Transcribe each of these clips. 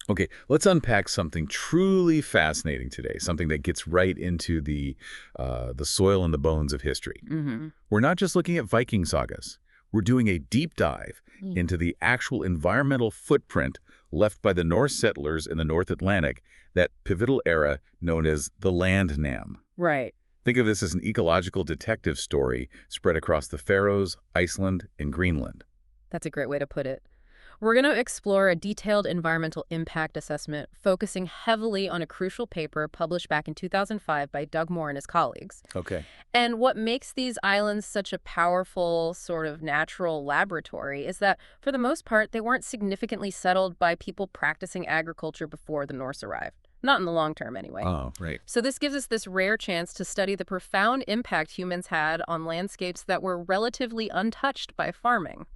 Okay, let's unpack something truly fascinating today, something that gets right into the soil and the bones of history. Mm-hmm. We're not just looking at Viking sagas. We're doing a deep dive into the actual environmental footprint left by the Norse settlers in the North Atlantic, that pivotal era known as the landnám. Right. Think of this as an ecological detective story spread across the Faroes, Iceland, and Greenland. That's a great way to put it. We're going to explore a detailed environmental impact assessment focusing heavily on a crucial paper published back in 2005 by Doug Moore and his colleagues. Okay. And what makes these islands such a powerful sort of natural laboratory is that, for the most part, they weren't significantly settled by people practicing agriculture before the Norse arrived. Not in the long term, anyway. Oh, right. So this gives us this rare chance to study the profound impact humans had on landscapes that were relatively untouched by farming.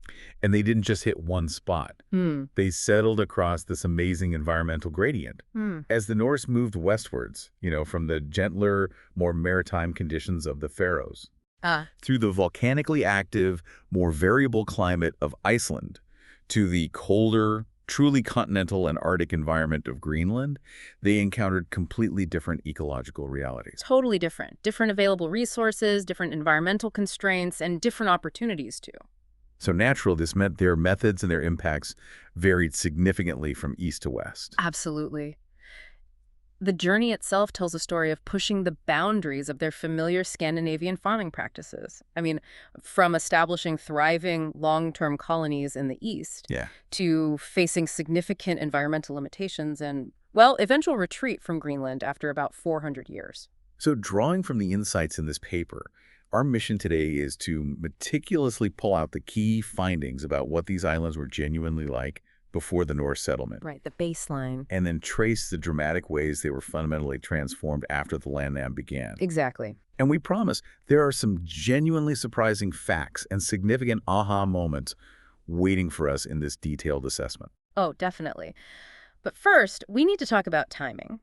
And they didn't just hit one spot. They settled across this amazing environmental gradient. As the Norse moved westwards, from the gentler, more maritime conditions of the Faroes, through the volcanically active, more variable climate of Iceland, to the colder, truly continental and Arctic environment of Greenland, they encountered completely different ecological realities. Totally different. Different available resources, different environmental constraints, and different opportunities, too. So natural, this meant their methods and their impacts varied significantly from east to west. Absolutely. The journey itself tells a story of pushing the boundaries of their familiar Scandinavian farming practices. I mean, from establishing thriving long-term colonies in the east to facing significant environmental limitations and, well, eventual retreat from Greenland after about 400 years. So drawing from the insights in this paper, our mission today is to meticulously pull out the key findings about what these islands were genuinely like before the Norse settlement. Right, the baseline. And then trace the dramatic ways they were fundamentally transformed after the landnam began. Exactly. And we promise there are some genuinely surprising facts and significant aha moments waiting for us in this detailed assessment. Oh, definitely. But first, we need to talk about timing.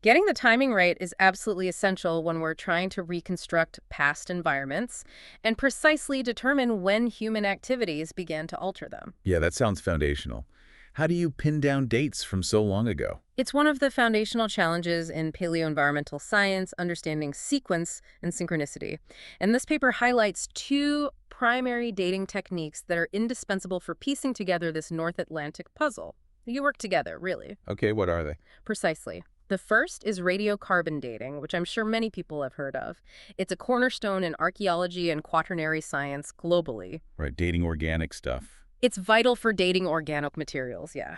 Getting the timing right is absolutely essential when we're trying to reconstruct past environments and precisely determine when human activities began to alter them. Yeah, that sounds foundational. How do you pin down dates from so long ago? It's one of the foundational challenges in paleoenvironmental science, understanding sequence and synchronicity. And this paper highlights two primary dating techniques that are indispensable for piecing together this North Atlantic puzzle. You work together, really. Okay, what are they? Precisely. The first is radiocarbon dating, which I'm sure many people have heard of. It's a cornerstone in archaeology and quaternary science globally. Right, dating organic stuff. It's vital for dating organic materials, yeah.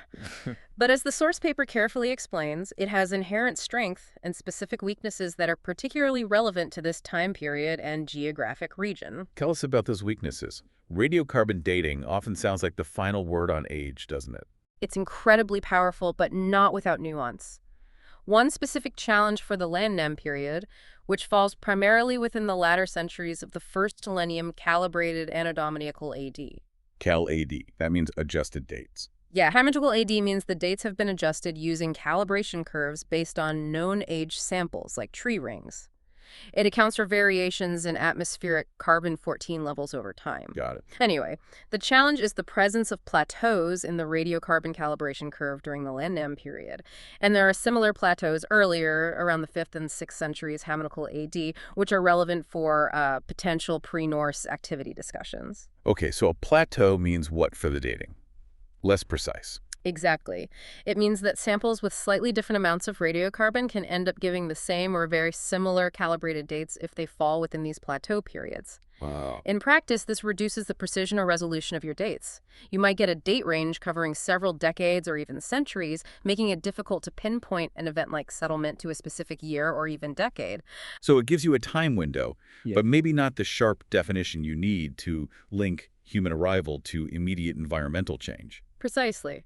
But as the source paper carefully explains, it has inherent strength and specific weaknesses that are particularly relevant to this time period and geographic region. Tell us about those weaknesses. Radiocarbon dating often sounds like the final word on age, doesn't it? It's incredibly powerful, but not without nuance. One specific challenge for the landnam period, which falls primarily within the latter centuries of the first millennium calibrated Anno Dominical AD. Cal AD. That means adjusted dates. Yeah, Hammondable AD means the dates have been adjusted using calibration curves based on known age samples, like tree rings. It accounts for variations in atmospheric carbon-14 levels over time. Got it. Anyway, the challenge is the presence of plateaus in the radiocarbon calibration curve during the landnam period. And there are similar plateaus earlier, around the 5th and 6th centuries Hammondable AD, which are relevant for potential pre-Norse activity discussions. Okay, so a plateau means what for the dating? Less precise. Exactly. It means that samples with slightly different amounts of radiocarbon can end up giving the same or very similar calibrated dates if they fall within these plateau periods. Wow. In practice, this reduces the precision or resolution of your dates. You might get a date range covering several decades or even centuries, making it difficult to pinpoint an event like settlement to a specific year or even decade. So it gives you a time window, but maybe not the sharp definition you need to link human arrival to immediate environmental change. Precisely.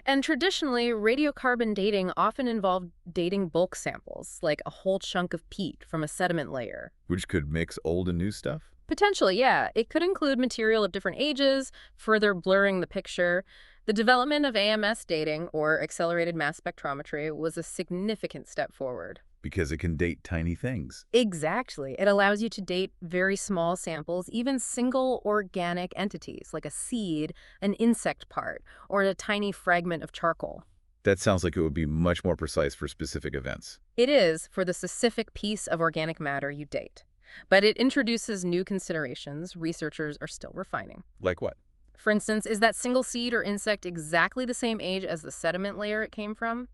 And traditionally, radiocarbon dating often involved dating bulk samples, like a whole chunk of peat from a sediment layer. Which could mix old and new stuff? Potentially, yeah. It could include material of different ages, further blurring the picture. The development of AMS dating, or accelerated mass spectrometry, was a significant step forward. Because it can date tiny things. Exactly. It allows you to date very small samples, even single organic entities, like a seed, an insect part, or a tiny fragment of charcoal. That sounds like it would be much more precise for specific events. It is for the specific piece of organic matter you date. But it introduces new considerations researchers are still refining. Like what? For instance, is that single seed or insect exactly the same age as the sediment layer it came from?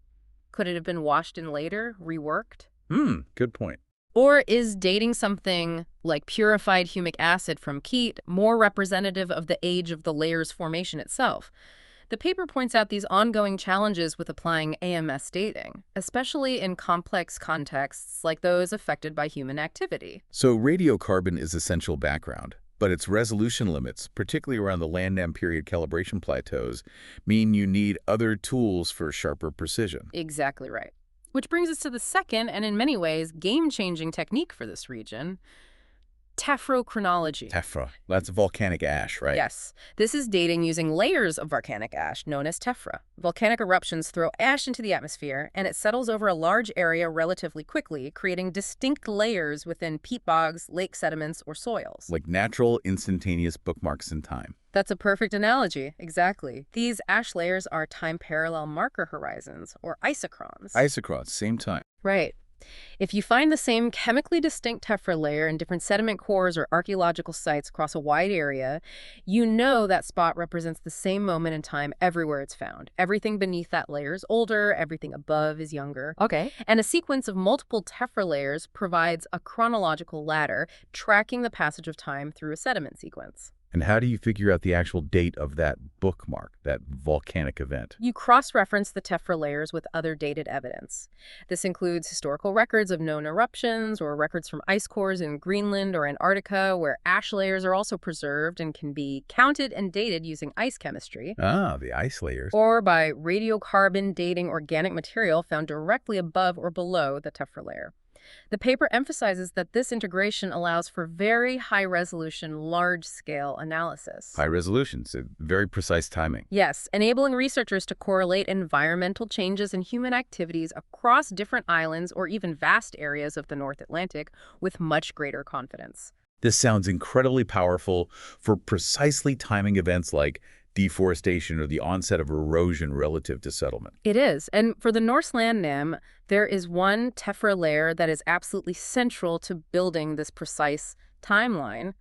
Could it have been washed in later, reworked? Good point. Or is dating something like purified humic acid from peat more representative of the age of the layer's formation itself? The paper points out these ongoing challenges with applying AMS dating, especially in complex contexts like those affected by human activity. So radiocarbon is essential background, but its resolution limits, particularly around the landnam period calibration plateaus, mean you need other tools for sharper precision. Exactly right. Which brings us to the second, and in many ways, game-changing technique for this region, tephrochronology. That's volcanic ash, right? Yes. This is dating using layers of volcanic ash, known as tephra. Volcanic eruptions throw ash into the atmosphere, and it settles over a large area relatively quickly, creating distinct layers within peat bogs, lake sediments, or soils. Like natural, instantaneous bookmarks in time. That's a perfect analogy. Exactly. These ash layers are time-parallel marker horizons, or isochrons. Isochrons, same time. Right. If you find the same chemically distinct tephra layer in different sediment cores or archaeological sites across a wide area, you know that spot represents the same moment in time everywhere it's found. Everything beneath that layer is older, everything above is younger. Okay. And a sequence of multiple tephra layers provides a chronological ladder tracking the passage of time through a sediment sequence. And how do you figure out the actual date of that bookmark, that volcanic event? You cross-reference the tephra layers with other dated evidence. This includes historical records of known eruptions or records from ice cores in Greenland or Antarctica, where ash layers are also preserved and can be counted and dated using ice chemistry. Ah, the ice layers. Or by radiocarbon dating organic material found directly above or below the tephra layer. The paper emphasizes that this integration allows for very high-resolution, large-scale analysis. High resolution, so very precise timing. Yes, enabling researchers to correlate environmental changes and human activities across different islands or even vast areas of the North Atlantic with much greater confidence. This sounds incredibly powerful for precisely timing events like deforestation or the onset of erosion relative to settlement. It is. And for the Norse landnam, there is one tephra layer that is absolutely central to building this precise timeline,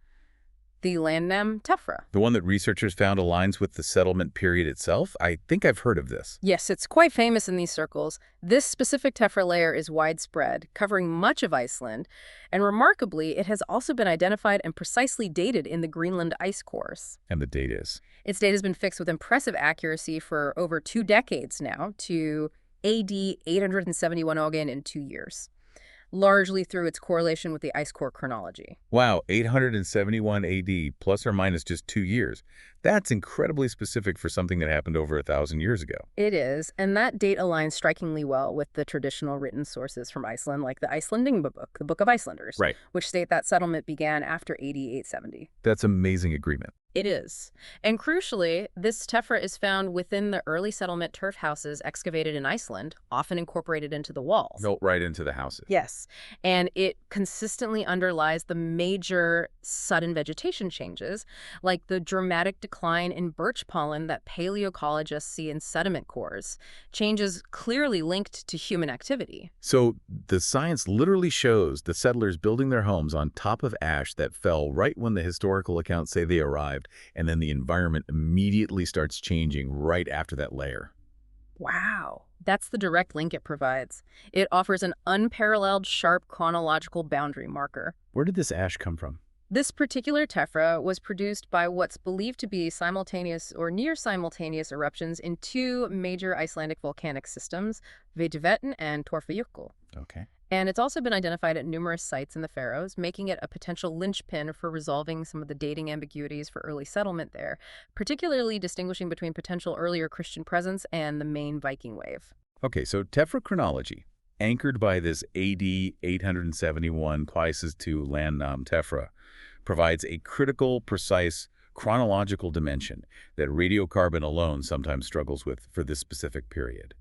the landnam tephra. The one that researchers found aligns with the settlement period itself? I think I've heard of this. Yes, it's quite famous in these circles. This specific tephra layer is widespread, covering much of Iceland, and remarkably, it has also been identified and precisely dated in the Greenland ice cores. And the date is? Its date has been fixed with impressive accuracy for over 2 decades now to AD 871 again in 2 years, largely through its correlation with the ice core chronology. Wow, 871 AD, plus or minus just 2 years. That's incredibly specific for something that happened over 1,000 years ago. It is, and that date aligns strikingly well with the traditional written sources from Iceland, like the Icelandingba book, the Book of Icelanders, Right. which state that settlement began after AD 870. That's amazing agreement. It is. And crucially, this tephra is found within the early settlement turf houses excavated in Iceland, often incorporated into the walls. Built right into the houses. Yes. And it consistently underlies the major sudden vegetation changes, like the dramatic decline in birch pollen that paleoecologists see in sediment cores, changes clearly linked to human activity. So the science literally shows the settlers building their homes on top of ash that fell right when the historical accounts say they arrived, and then the environment immediately starts changing right after that layer. Wow. That's the direct link it provides. It offers an unparalleled, sharp chronological boundary marker. Where did this ash come from? This particular tephra was produced by what's believed to be simultaneous or near simultaneous eruptions in 2 major Icelandic volcanic systems, Veiduvötn and Torfajökull. Okay. And it's also been identified at numerous sites in the Faroes, making it a potential linchpin for resolving some of the dating ambiguities for early settlement there, particularly distinguishing between potential earlier Christian presence and the main Viking wave. Okay, so tephrochronology, anchored by this AD 871 Quiesces to landnam tephra, provides a critical, precise, chronological dimension that radiocarbon alone sometimes struggles with for this specific period.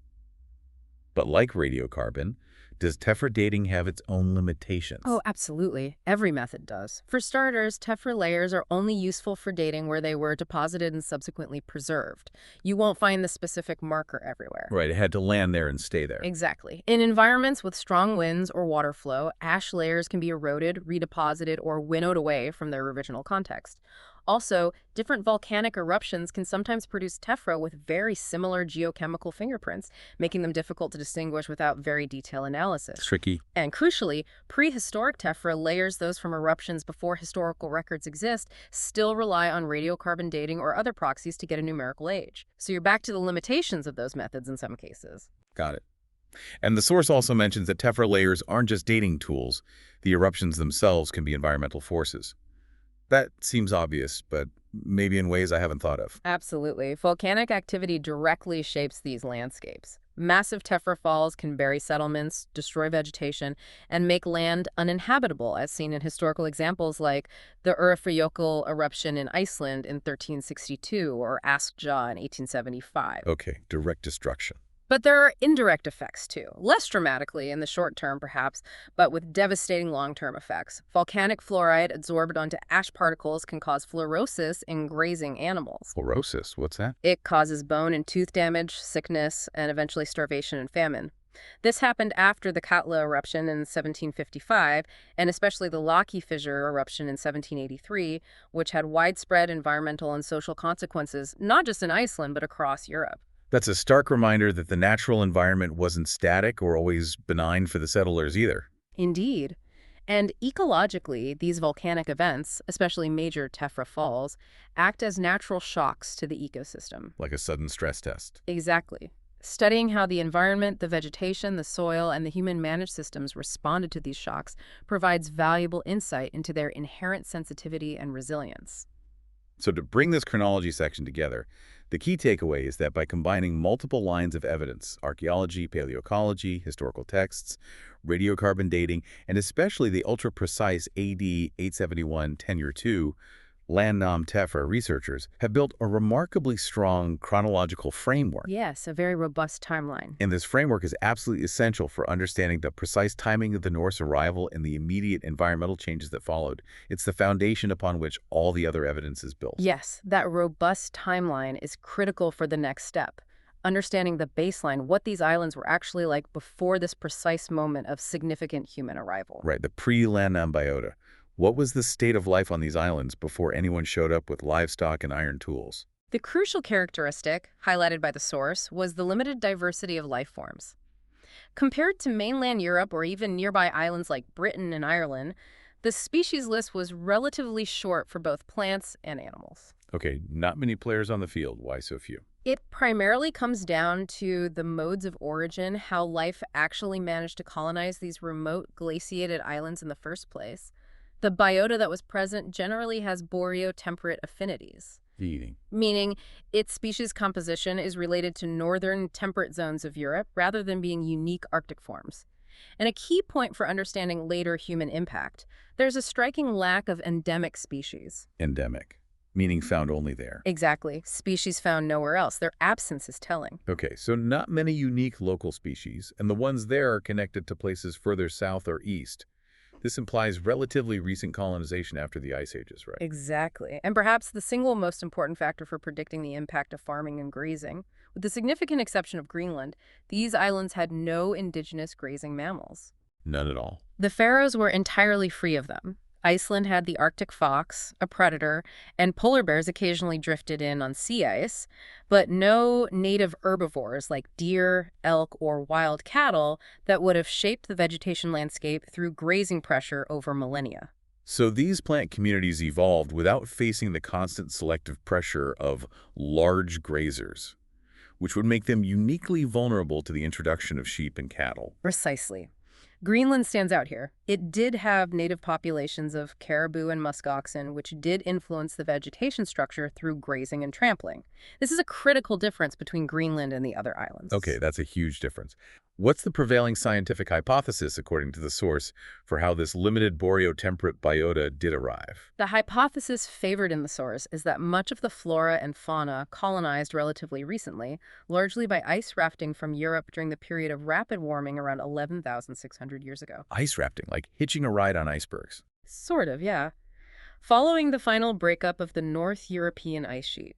But like radiocarbon, Does tephra dating have its own limitations? Oh, absolutely. Every method does. For starters, tephra layers are only useful for dating where they were deposited and subsequently preserved. You won't find the specific marker everywhere. Right, it had to land there and stay there. Exactly. In environments with strong winds or water flow, ash layers can be eroded, redeposited, or winnowed away from their original context. Also, different volcanic eruptions can sometimes produce tephra with very similar geochemical fingerprints, making them difficult to distinguish without very detailed analysis. Tricky. And crucially, prehistoric tephra layers, those from eruptions before historical records exist, still rely on radiocarbon dating or other proxies to get a numerical age. So you're back to the limitations of those methods in some cases. Got it. And the source also mentions that tephra layers aren't just dating tools. The eruptions themselves can be environmental forces. That seems obvious, but maybe in ways I haven't thought of. Absolutely. Volcanic activity directly shapes these landscapes. Massive tephra falls can bury settlements, destroy vegetation, and make land uninhabitable, as seen in historical examples like the Urfjordjökull eruption in Iceland in 1362 or Askja in 1875. Okay, direct destruction. But there are indirect effects, too. Less dramatically in the short term, perhaps, but with devastating long-term effects. Volcanic fluoride absorbed onto ash particles can cause fluorosis in grazing animals. Fluorosis, what's that? It causes bone and tooth damage, sickness, and eventually starvation and famine. This happened after the Katla eruption in 1755, and especially the Laki fissure eruption in 1783, which had widespread environmental and social consequences, not just in Iceland, but across Europe. That's a stark reminder that the natural environment wasn't static or always benign for the settlers either. Indeed. And ecologically, these volcanic events, especially major tephra falls, act as natural shocks to the ecosystem. Like a sudden stress test. Exactly. Studying how the environment, the vegetation, the soil, and the human-managed systems responded to these shocks provides valuable insight into their inherent sensitivity and resilience. So to bring this chronology section together, the key takeaway is that by combining multiple lines of evidence, archaeology, paleoecology, historical texts, radiocarbon dating, and especially the ultra-precise AD 871 tenure 2, landnám tephra researchers have built a remarkably strong chronological framework. Yes, a very robust timeline. And this framework is absolutely essential for understanding the precise timing of the Norse arrival and the immediate environmental changes that followed. It's the foundation upon which all the other evidence is built. Yes, that robust timeline is critical for the next step. Understanding the baseline, what these islands were actually like before this precise moment of significant human arrival. Right, the pre-landnám biota. What was the state of life on these islands before anyone showed up with livestock and iron tools? The crucial characteristic, highlighted by the source, was the limited diversity of life forms. Compared to mainland Europe or even nearby islands like Britain and Ireland, the species list was relatively short for both plants and animals. Okay, not many players on the field. Why so few? It primarily comes down to the modes of origin, how life actually managed to colonize these remote glaciated islands in the first place. The biota that was present generally has boreotemperate affinities, meaning its species composition is related to northern temperate zones of Europe rather than being unique Arctic forms. And a key point for understanding later human impact, there's a striking lack of endemic species. Endemic, meaning found only there. Exactly. Species found nowhere else. Their absence is telling. Okay, so not many unique local species, and the ones there are connected to places further south or east. This implies relatively recent colonization after the ice ages, right? Exactly. And perhaps the single most important factor for predicting the impact of farming and grazing. With the significant exception of Greenland, these islands had no indigenous grazing mammals. None at all. The Faroes were entirely free of them. Iceland had the Arctic fox, a predator, and polar bears occasionally drifted in on sea ice, but no native herbivores like deer, elk, or wild cattle that would have shaped the vegetation landscape through grazing pressure over millennia. So these plant communities evolved without facing the constant selective pressure of large grazers, which would make them uniquely vulnerable to the introduction of sheep and cattle. Precisely. Greenland stands out here. It did have native populations of caribou and muskoxen, which did influence the vegetation structure through grazing and trampling. This is a critical difference between Greenland and the other islands. Okay, that's a huge difference. What's the prevailing scientific hypothesis, according to the source, for how this limited boreotemperate biota did arrive? The hypothesis favored in the source is that much of the flora and fauna colonized relatively recently, largely by ice rafting from Europe during the period of rapid warming around 11,600 years ago. Ice rafting, like hitching a ride on icebergs. Sort of, yeah. Following the final breakup of the North European ice sheet.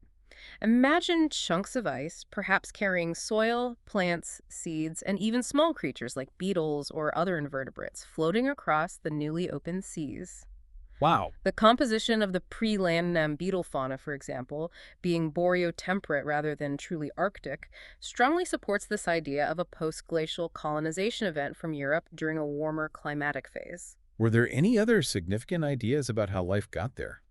Imagine chunks of ice, perhaps carrying soil, plants, seeds, and even small creatures like beetles or other invertebrates floating across the newly opened seas. Wow. The composition of the pre-landnám beetle fauna, for example, being boreotemperate rather than truly Arctic, strongly supports this idea of a post-glacial colonization event from Europe during a warmer climatic phase. Were there any other significant ideas about how life got there?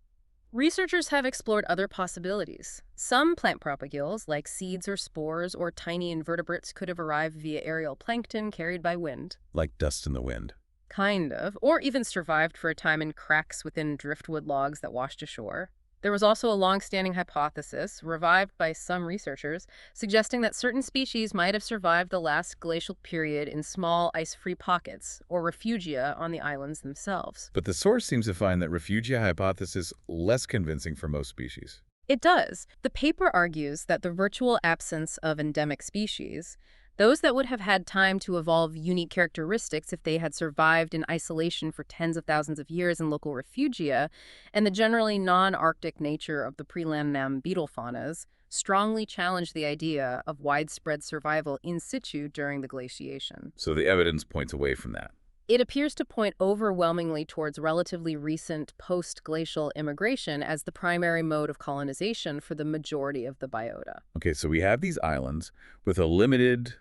Researchers have explored other possibilities. Some plant propagules, like seeds or spores or tiny invertebrates, could have arrived via aerial plankton carried by wind. Like dust in the wind. Kind of. Or even survived for a time in cracks within driftwood logs that washed ashore. There was also a long-standing hypothesis, revived by some researchers, suggesting that certain species might have survived the last glacial period in small ice-free pockets, or refugia, on the islands themselves. But the source seems to find that refugia hypothesis less convincing for most species. It does. The paper argues that the virtual absence of endemic species, those that would have had time to evolve unique characteristics if they had survived in isolation for tens of thousands of years in local refugia, and the generally non-Arctic nature of the pre-landnám beetle faunas, strongly challenge the idea of widespread survival in situ during the glaciation. So the evidence points away from that. It appears to point overwhelmingly towards relatively recent post-glacial immigration as the primary mode of colonization for the majority of the biota. Okay, so we have these islands with a limited,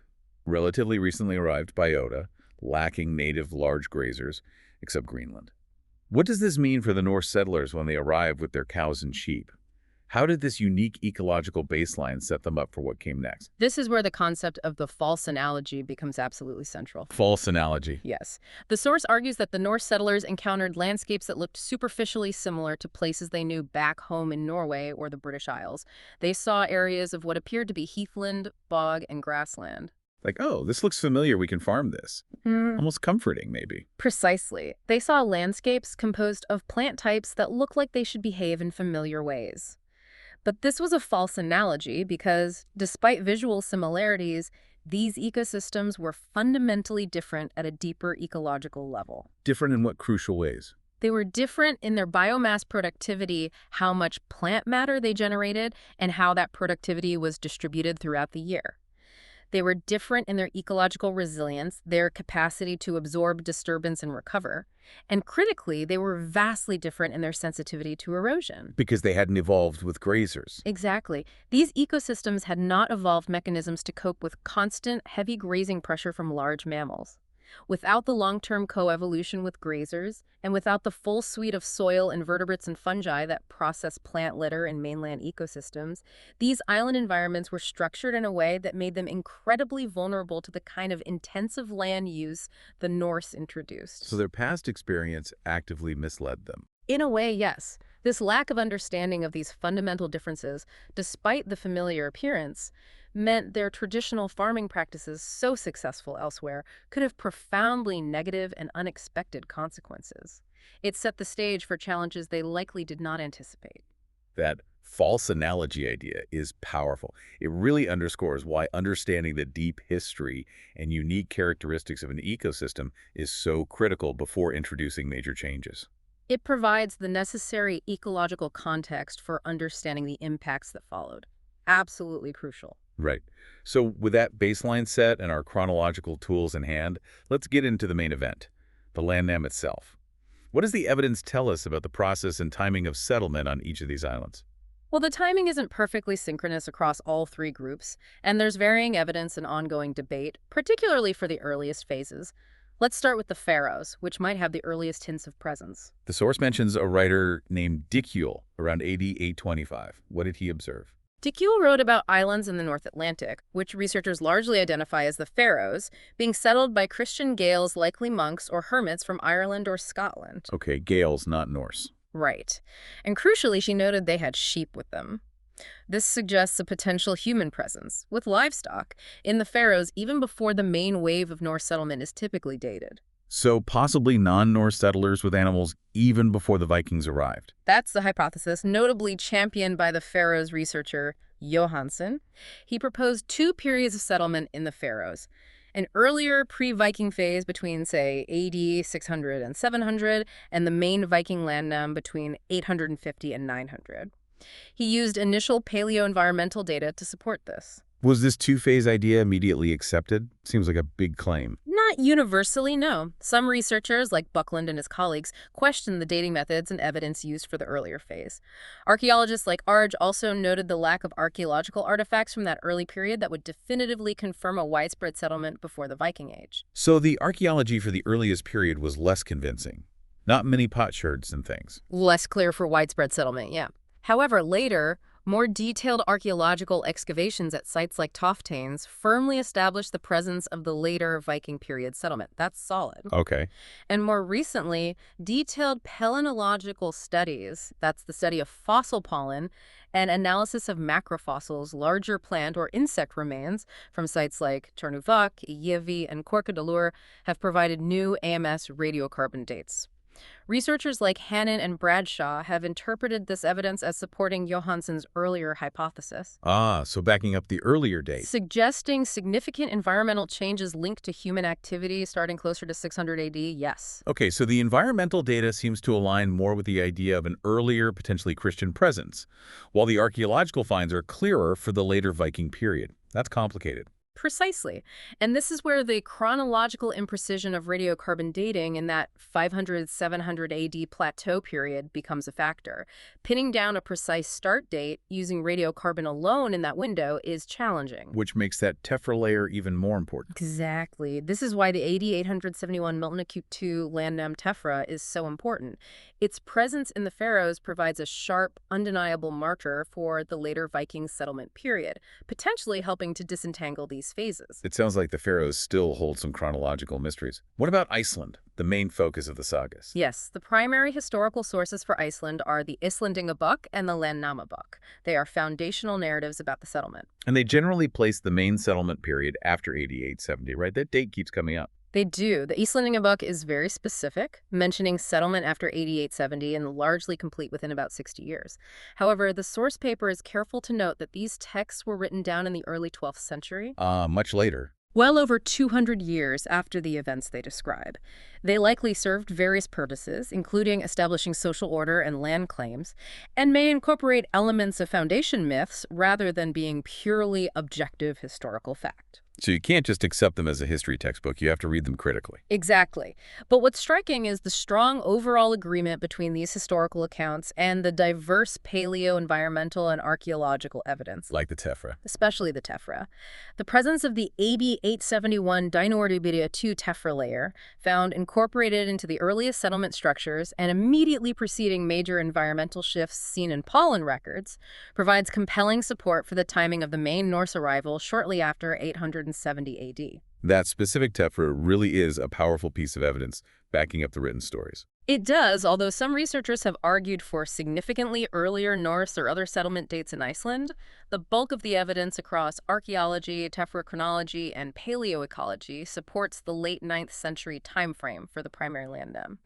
relatively recently arrived biota, lacking native large grazers, except Greenland. What does this mean for the Norse settlers when they arrive with their cows and sheep? How did this unique ecological baseline set them up for what came next? This is where the concept of the false analogy becomes absolutely central. False analogy. Yes. The source argues that the Norse settlers encountered landscapes that looked superficially similar to places they knew back home in Norway or the British Isles. They saw areas of what appeared to be heathland, bog, and grassland. Like, oh, this looks familiar, we can farm this. Almost comforting, maybe. Precisely. They saw landscapes composed of plant types that looked like they should behave in familiar ways. But this was a false analogy because, despite visual similarities, these ecosystems were fundamentally different at a deeper ecological level. Different in what crucial ways? They were different in their biomass productivity, how much plant matter they generated, and how that productivity was distributed throughout the year. They were different in their ecological resilience, their capacity to absorb disturbance and recover. And critically, they were vastly different in their sensitivity to erosion. Because they hadn't evolved with grazers. Exactly. These ecosystems had not evolved mechanisms to cope with constant, heavy grazing pressure from large mammals. Without the long-term coevolution with grazers, and without the full suite of soil invertebrates and fungi that process plant litter in mainland ecosystems, these island environments were structured in a way that made them incredibly vulnerable to the kind of intensive land use the Norse introduced. So their past experience actively misled them. In a way, yes. This lack of understanding of these fundamental differences, despite the familiar appearance, meant their traditional farming practices, so successful elsewhere, could have profoundly negative and unexpected consequences. It set the stage for challenges they likely did not anticipate. That false analogy idea is powerful. It really underscores why understanding the deep history and unique characteristics of an ecosystem is so critical before introducing major changes. It provides the necessary ecological context for understanding the impacts that followed. Absolutely crucial. Right. So with that baseline set and our chronological tools in hand, let's get into the main event, the landnam itself. What does the evidence tell us about the process and timing of settlement on each of these islands? Well, the timing isn't perfectly synchronous across all three groups, and there's varying evidence and ongoing debate, particularly for the earliest phases. Let's start with the Faroes, which might have the earliest hints of presence. The source mentions a writer named Dicule around AD 825. What did he observe? Dicule wrote about islands in the North Atlantic, which researchers largely identify as the Faroes, being settled by Christian Gaels, likely monks or hermits from Ireland or Scotland. Okay, Gaels, not Norse. Right. And crucially, she noted they had sheep with them. This suggests a potential human presence, with livestock, in the Faroes even before the main wave of Norse settlement is typically dated. So possibly non-Norse settlers with animals even before the Vikings arrived. That's the hypothesis, notably championed by the Faroes researcher Johansen. He proposed two periods of settlement in the Faroes. An earlier pre-Viking phase between, say, AD 600 and 700, and the main Viking landnám between 850 and 900. He used initial paleo-environmental data to support this. Was this two-phase idea immediately accepted? Seems like a big claim. Not universally, no. Some researchers, like Buckland and his colleagues, questioned the dating methods and evidence used for the earlier phase. Archaeologists like Arge also noted the lack of archaeological artifacts from that early period that would definitively confirm a widespread settlement before the Viking Age. So the archaeology for the earliest period was less convincing. Not many potsherds and things. Less clear for widespread settlement, yeah. However, later, more detailed archaeological excavations at sites like Toftanes firmly established the presence of the later Viking period settlement. That's solid. Okay. And more recently, detailed palynological studies, that's the study of fossil pollen, and analysis of macrofossils, larger plant or insect remains from sites like Turnuvak, Yevi, and Korkadalur have provided new AMS radiocarbon dates. Researchers like Hannon and Bradshaw have interpreted this evidence as supporting Johansen's earlier hypothesis. Ah, so backing up the earlier date. Suggesting significant environmental changes linked to human activity starting closer to 600 AD, yes. Okay, so the environmental data seems to align more with the idea of an earlier, potentially Christian presence, while the archaeological finds are clearer for the later Viking period. That's complicated. Precisely. And this is where the chronological imprecision of radiocarbon dating in that 500-700 AD plateau period becomes a factor. Pinning down a precise start date using radiocarbon alone in that window is challenging. Which makes that tephra layer even more important. Exactly. This is why the AD 871 Milton-Acute II landnám tephra is so important. Its presence in the Faroes provides a sharp, undeniable marker for the later Viking settlement period, potentially helping to disentangle these phases. It sounds like the Faroes still hold some chronological mysteries. What about Iceland, the main focus of the sagas? Yes, the primary historical sources for Iceland are the Íslendingabók and the Landnámabók. They are foundational narratives about the settlement. And they generally place the main settlement period after AD 870, right? That date keeps coming up. They do. The Íslendingabók is very specific, mentioning settlement after AD 870 and largely complete within about 60 years. However, the source paper is careful to note that these texts were written down in the early 12th century. Much later. Well over 200 years after the events they describe. They likely served various purposes, including establishing social order and land claims, and may incorporate elements of foundation myths rather than being purely objective historical fact. So you can't just accept them as a history textbook. You have to read them critically. Exactly. But what's striking is the strong overall agreement between these historical accounts and the diverse paleo, environmental, and archaeological evidence. Like the tephra. Especially the tephra. The presence of the AD 871 Norse tephra layer, found incorporated into the earliest settlement structures and immediately preceding major environmental shifts seen in pollen records, provides compelling support for the timing of the main Norse arrival shortly after 870 AD. That specific tephra really is a powerful piece of evidence backing up the written stories. It does, although some researchers have argued for significantly earlier Norse or other settlement dates in Iceland. The bulk of the evidence across archaeology, tephrochronology, and paleoecology supports the late 9th century timeframe for the primary landnám.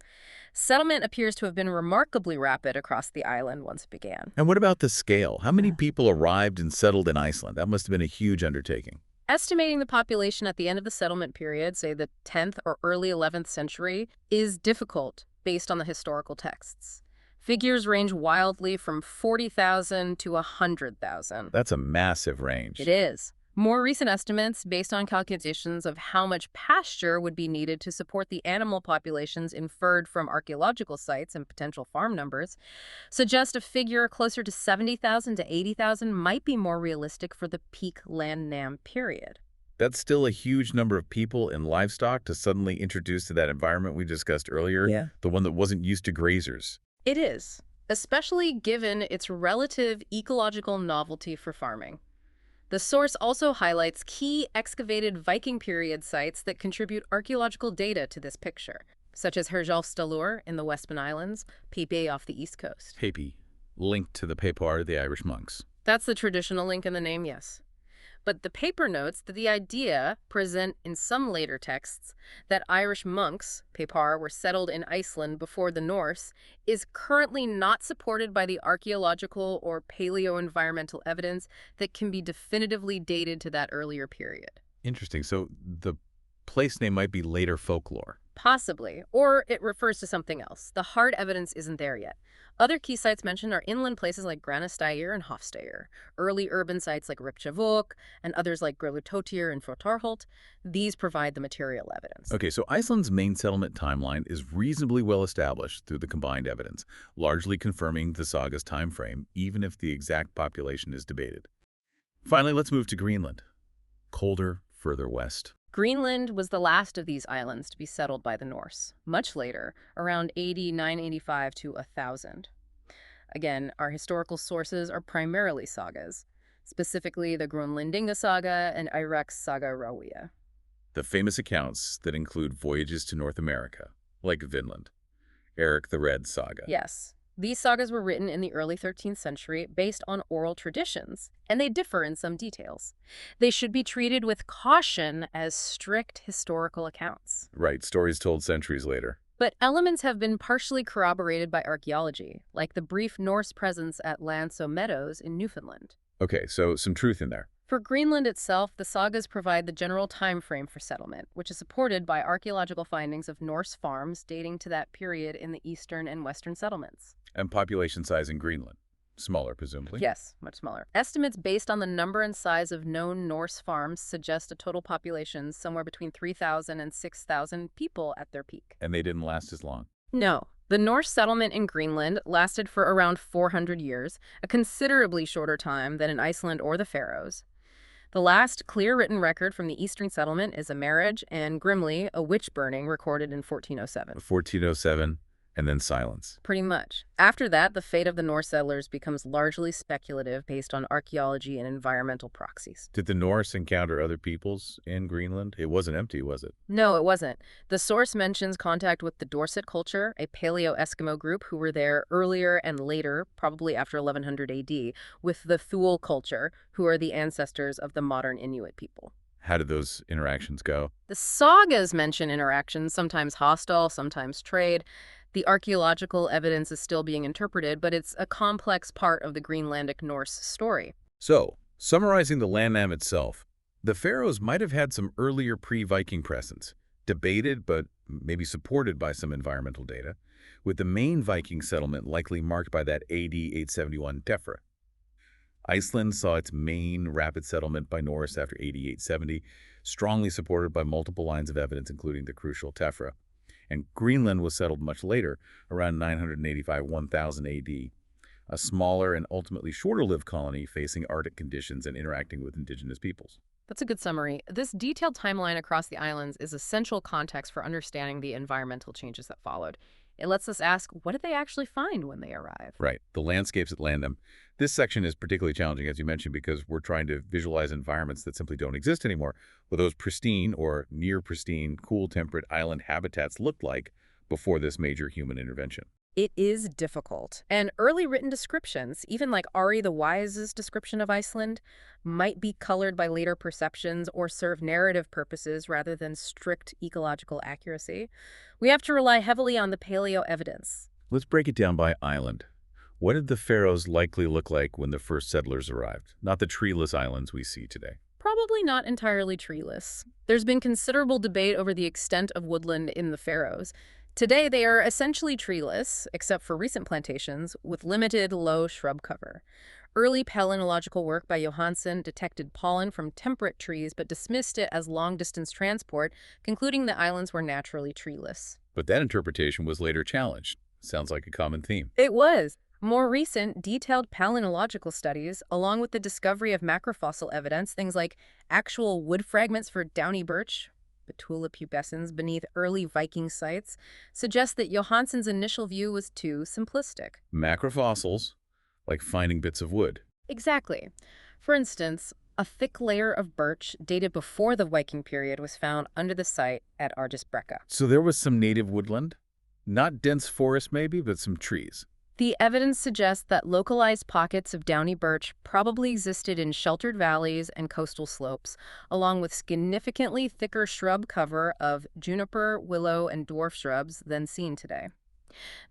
Settlement appears to have been remarkably rapid across the island once it began. And what about the scale? How many people arrived and settled in Iceland? That must have been a huge undertaking. Estimating the population at the end of the settlement period, say the 10th or early 11th century, is difficult based on the historical texts. Figures range wildly from 40,000 to 100,000. That's a massive range. It is. More recent estimates, based on calculations of how much pasture would be needed to support the animal populations inferred from archaeological sites and potential farm numbers, suggest a figure closer to 70,000 to 80,000 might be more realistic for the peak landnám period. That's still a huge number of people and livestock to suddenly introduce to that environment we discussed earlier, the one that wasn't used to grazers. It is, especially given its relative ecological novelty for farming. The source also highlights key excavated Viking period sites that contribute archaeological data to this picture, such as Herjolfsdalur in the Westman Islands, Pepe off the east coast. Pepe, linked to the Pepar, the Irish monks. That's the traditional link in the name, yes. But the paper notes that the idea present in some later texts that Irish monks, Pepar, were settled in Iceland before the Norse is currently not supported by the archaeological or paleo-environmental evidence that can be definitively dated to that earlier period. Interesting. So the place name might be later folklore. Possibly, or it refers to something else. The hard evidence isn't there yet. Other key sites mentioned are inland places like Granasteyr and Hofsteyr, early urban sites like Ripchavuk, and others like Grölutóttir and Frotarholt. These provide the material evidence. Okay, so Iceland's main settlement timeline is reasonably well established through the combined evidence, largely confirming the saga's time frame, even if the exact population is debated. Finally, let's move to Greenland. Colder, further west. Greenland was the last of these islands to be settled by the Norse, much later, around 985 to 1000. Again, our historical sources are primarily sagas, specifically the Grönlendinga saga and Eiríks saga Rauia. The famous accounts that include voyages to North America, like Vinland, Eric the Red saga. Yes. These sagas were written in the early 13th century based on oral traditions, and they differ in some details. They should be treated with caution as strict historical accounts. Right, stories told centuries later. But elements have been partially corroborated by archaeology, like the brief Norse presence at Lanso Meadows in Newfoundland. Okay, so some truth in there. For Greenland itself, the sagas provide the general time frame for settlement, which is supported by archaeological findings of Norse farms dating to that period in the eastern and western settlements. And population size in Greenland? Smaller, presumably? Yes, much smaller. Estimates based on the number and size of known Norse farms suggest a total population somewhere between 3,000 and 6,000 people at their peak. And they didn't last as long? No. The Norse settlement in Greenland lasted for around 400 years, a considerably shorter time than in Iceland or the Faroes. The last clear written record from the eastern settlement is a marriage and, grimly, a witch burning recorded in 1407. 1407, and then silence. Pretty much. After that, the fate of the Norse settlers becomes largely speculative based on archaeology and environmental proxies. Did the Norse encounter other peoples in Greenland? It wasn't empty, was it? No, it wasn't. The source mentions contact with the Dorset culture, a Paleo-Eskimo group who were there earlier and later, probably after 1100 AD, with the Thule culture, who are the ancestors of the modern Inuit people. How did those interactions go? The sagas mention interactions, sometimes hostile, sometimes trade. The archaeological evidence is still being interpreted, but it's a complex part of the Greenlandic Norse story. So, summarizing the landnam itself, the Faroes might have had some earlier pre-Viking presence, debated but maybe supported by some environmental data, with the main Viking settlement likely marked by that AD 871 tephra. Iceland saw its main rapid settlement by Norse after AD 870, strongly supported by multiple lines of evidence, including the crucial tephra. And Greenland was settled much later, around 985-1000 AD, a smaller and ultimately shorter-lived colony facing Arctic conditions and interacting with indigenous peoples. That's a good summary. This detailed timeline across the islands is essential context for understanding the environmental changes that followed. It lets us ask, what did they actually find when they arrived? Right. The landscapes at Landnam. This section is particularly challenging, as you mentioned, because we're trying to visualize environments that simply don't exist anymore, what those pristine or near-pristine, cool, temperate island habitats looked like before this major human intervention. It is difficult. And early written descriptions, even like Ari the Wise's description of Iceland, might be colored by later perceptions or serve narrative purposes rather than strict ecological accuracy. We have to rely heavily on the paleo evidence. Let's break it down by island. What did the Faroes likely look like when the first settlers arrived? Not the treeless islands we see today. Probably not entirely treeless. There's been considerable debate over the extent of woodland in the Faroes. Today, they are essentially treeless, except for recent plantations, with limited low shrub cover. Early palynological work by Johansen detected pollen from temperate trees but dismissed it as long-distance transport, concluding the islands were naturally treeless. But that interpretation was later challenged. Sounds like a common theme. It was. More recent, detailed palynological studies, along with the discovery of macrofossil evidence, things like actual wood fragments for downy birch, Betula pubescens, beneath early Viking sites, suggest that Johansen's initial view was too simplistic. Macrofossils, like finding bits of wood. Exactly. For instance, a thick layer of birch dated before the Viking period was found under the site at Argisbrekka. So there was some native woodland? Not dense forest maybe, but some trees. The evidence suggests that localized pockets of downy birch probably existed in sheltered valleys and coastal slopes, along with significantly thicker shrub cover of juniper, willow, and dwarf shrubs than seen today.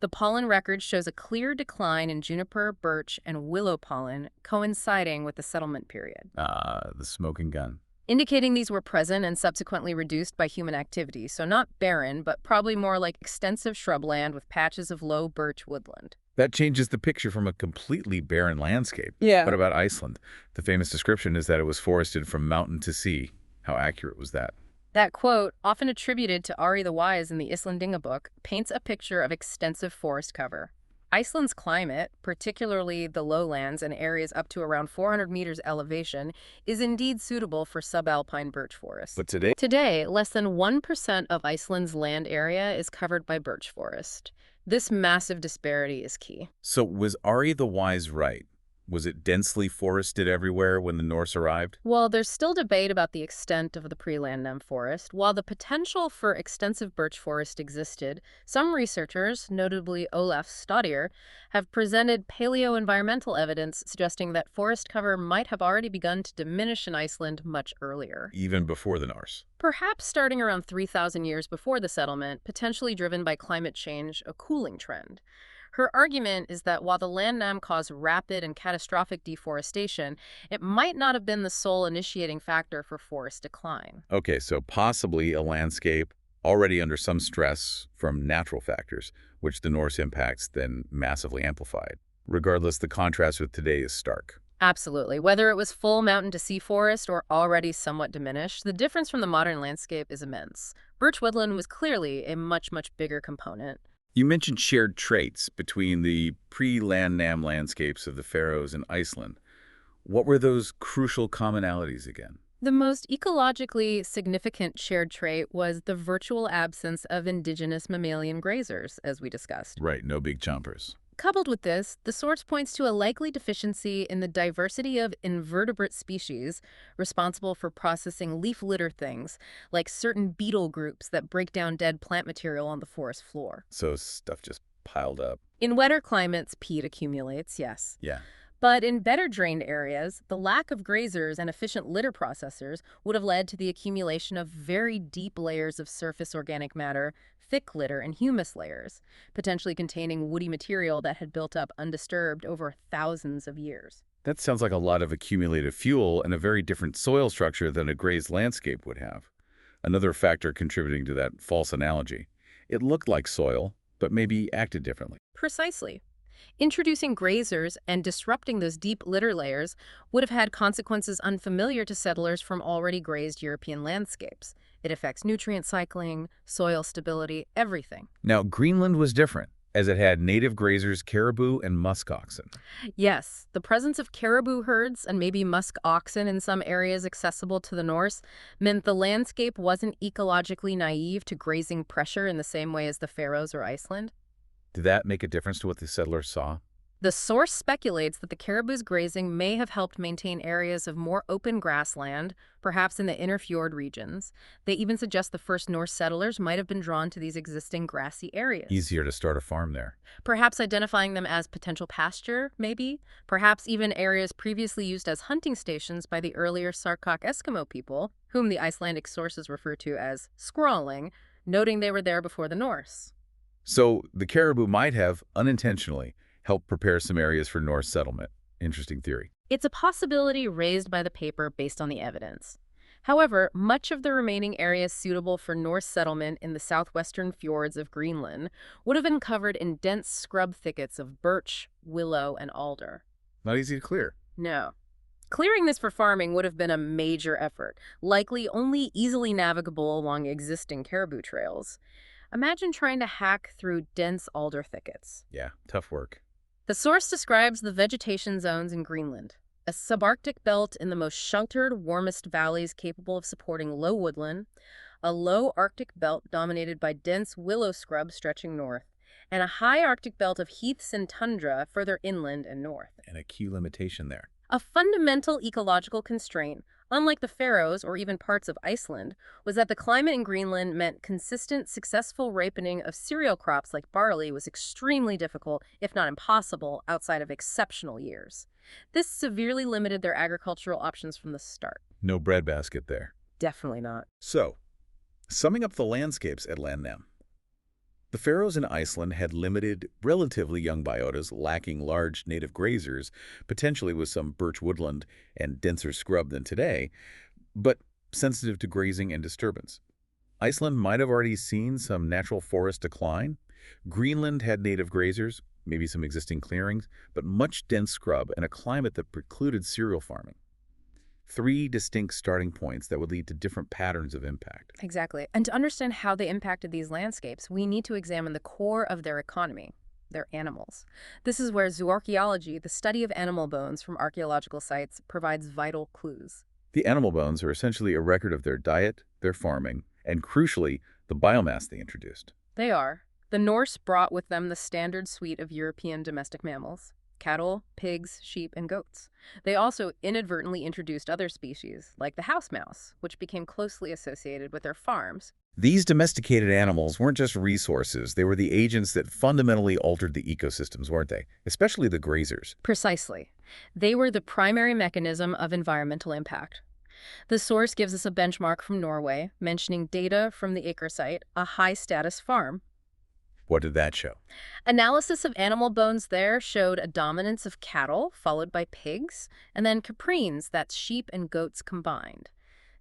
The pollen record shows a clear decline in juniper, birch, and willow pollen coinciding with the settlement period, The smoking gun. indicating these were present and subsequently reduced by human activity, so not barren, but probably more like extensive shrubland with patches of low birch woodland. That changes the picture from a completely barren landscape. Yeah. What about Iceland? The famous description is that it was forested from mountain to sea. How accurate was that? That quote, often attributed to Ari the Wise in the Islandinga book, paints a picture of extensive forest cover. Iceland's climate, particularly the lowlands and areas up to around 400 meters elevation, is indeed suitable for subalpine birch forests. But today? Today, less than 1% of Iceland's land area is covered by birch forest. This massive disparity is key. So was Ari the Wise right? Was it densely forested everywhere when the Norse arrived? Well, there's still debate about the extent of the pre-landnám forest. While the potential for extensive birch forest existed, some researchers, notably Olaf Staudir, have presented paleo-environmental evidence suggesting that forest cover might have already begun to diminish in Iceland much earlier. Even before the Norse? Perhaps starting around 3,000 years before the settlement, potentially driven by climate change, a cooling trend. Her argument is that while the landnám caused rapid and catastrophic deforestation, it might not have been the sole initiating factor for forest decline. Okay, so possibly a landscape already under some stress from natural factors, which the Norse impacts then massively amplified. Regardless, the contrast with today is stark. Absolutely. Whether it was full mountain-to-sea forest or already somewhat diminished, the difference from the modern landscape is immense. Birch woodland was clearly a much, much bigger component. You mentioned shared traits between the pre-landnám landscapes of the Faroes and Iceland. What were those crucial commonalities again? The most ecologically significant shared trait was the virtual absence of indigenous mammalian grazers, as we discussed. Right, no big jumpers. Coupled with this, the source points to a likely deficiency in the diversity of invertebrate species responsible for processing leaf litter things, like certain beetle groups that break down dead plant material on the forest floor. So stuff just piled up. In wetter climates, peat accumulates, yes. Yeah. But in better drained areas, the lack of grazers and efficient litter processors would have led to the accumulation of very deep layers of surface organic matter, thick litter, and humus layers, potentially containing woody material that had built up undisturbed over thousands of years. That sounds like a lot of accumulated fuel and a very different soil structure than a grazed landscape would have. Another factor contributing to that false analogy. It looked like soil, but maybe acted differently. Precisely. Introducing grazers and disrupting those deep litter layers would have had consequences unfamiliar to settlers from already grazed European landscapes. It affects nutrient cycling, soil stability, everything. Now, Greenland was different, as it had native grazers, caribou, and musk oxen. Yes, the presence of caribou herds and maybe musk oxen in some areas accessible to the Norse meant the landscape wasn't ecologically naive to grazing pressure in the same way as the Faroes or Iceland. Did that make a difference to what the settlers saw? The source speculates that the caribou's grazing may have helped maintain areas of more open grassland, perhaps in the inner fjord regions. They even suggest the first Norse settlers might have been drawn to these existing grassy areas. Easier to start a farm there. Perhaps identifying them as potential pasture, maybe? Perhaps even areas previously used as hunting stations by the earlier Sarkok Eskimo people, whom the Icelandic sources refer to as skrawling, noting they were there before the Norse. So the caribou might have, unintentionally, helped prepare some areas for Norse settlement. Interesting theory. It's a possibility raised by the paper based on the evidence. However, much of the remaining areas suitable for Norse settlement in the southwestern fjords of Greenland would have been covered in dense scrub thickets of birch, willow, and alder. Not easy to clear. No. Clearing this for farming would have been a major effort, likely only easily navigable along existing caribou trails. Imagine trying to hack through dense alder thickets. Yeah, tough work. The source describes the vegetation zones in Greenland, a subarctic belt in the most sheltered, warmest valleys capable of supporting low woodland, a low Arctic belt dominated by dense willow scrub stretching north, and a high Arctic belt of heaths and tundra further inland and north. And a key limitation there. A fundamental ecological constraint, unlike the Faroes or even parts of Iceland, was that the climate in Greenland meant consistent, successful ripening of cereal crops like barley was extremely difficult, if not impossible, outside of exceptional years. This severely limited their agricultural options from the start. No breadbasket there. Definitely not. So, summing up the landscapes at Landnám. The Faroes and Iceland had limited, relatively young biotas lacking large native grazers, potentially with some birch woodland and denser scrub than today, but sensitive to grazing and disturbance. Iceland might have already seen some natural forest decline. Greenland had native grazers, maybe some existing clearings, but much dense scrub and a climate that precluded cereal farming. 3 distinct starting points that would lead to different patterns of impact. Exactly. And to understand how they impacted these landscapes, we need to examine the core of their economy, their animals. This is where zooarchaeology, the study of animal bones from archaeological sites, provides vital clues. The animal bones are essentially a record of their diet, their farming, and crucially, the biomass they introduced. They are. The Norse brought with them the standard suite of European domestic mammals: cattle, pigs, sheep, and goats. They also inadvertently introduced other species, like the house mouse, which became closely associated with their farms. These domesticated animals weren't just resources, they were the agents that fundamentally altered the ecosystems, weren't they? Especially the grazers. Precisely. They were the primary mechanism of environmental impact. The source gives us a benchmark from Norway, mentioning data from the acre site, a high-status farm. What did that show? Analysis of animal bones there showed a dominance of cattle, followed by pigs, and then caprines, that's sheep and goats combined.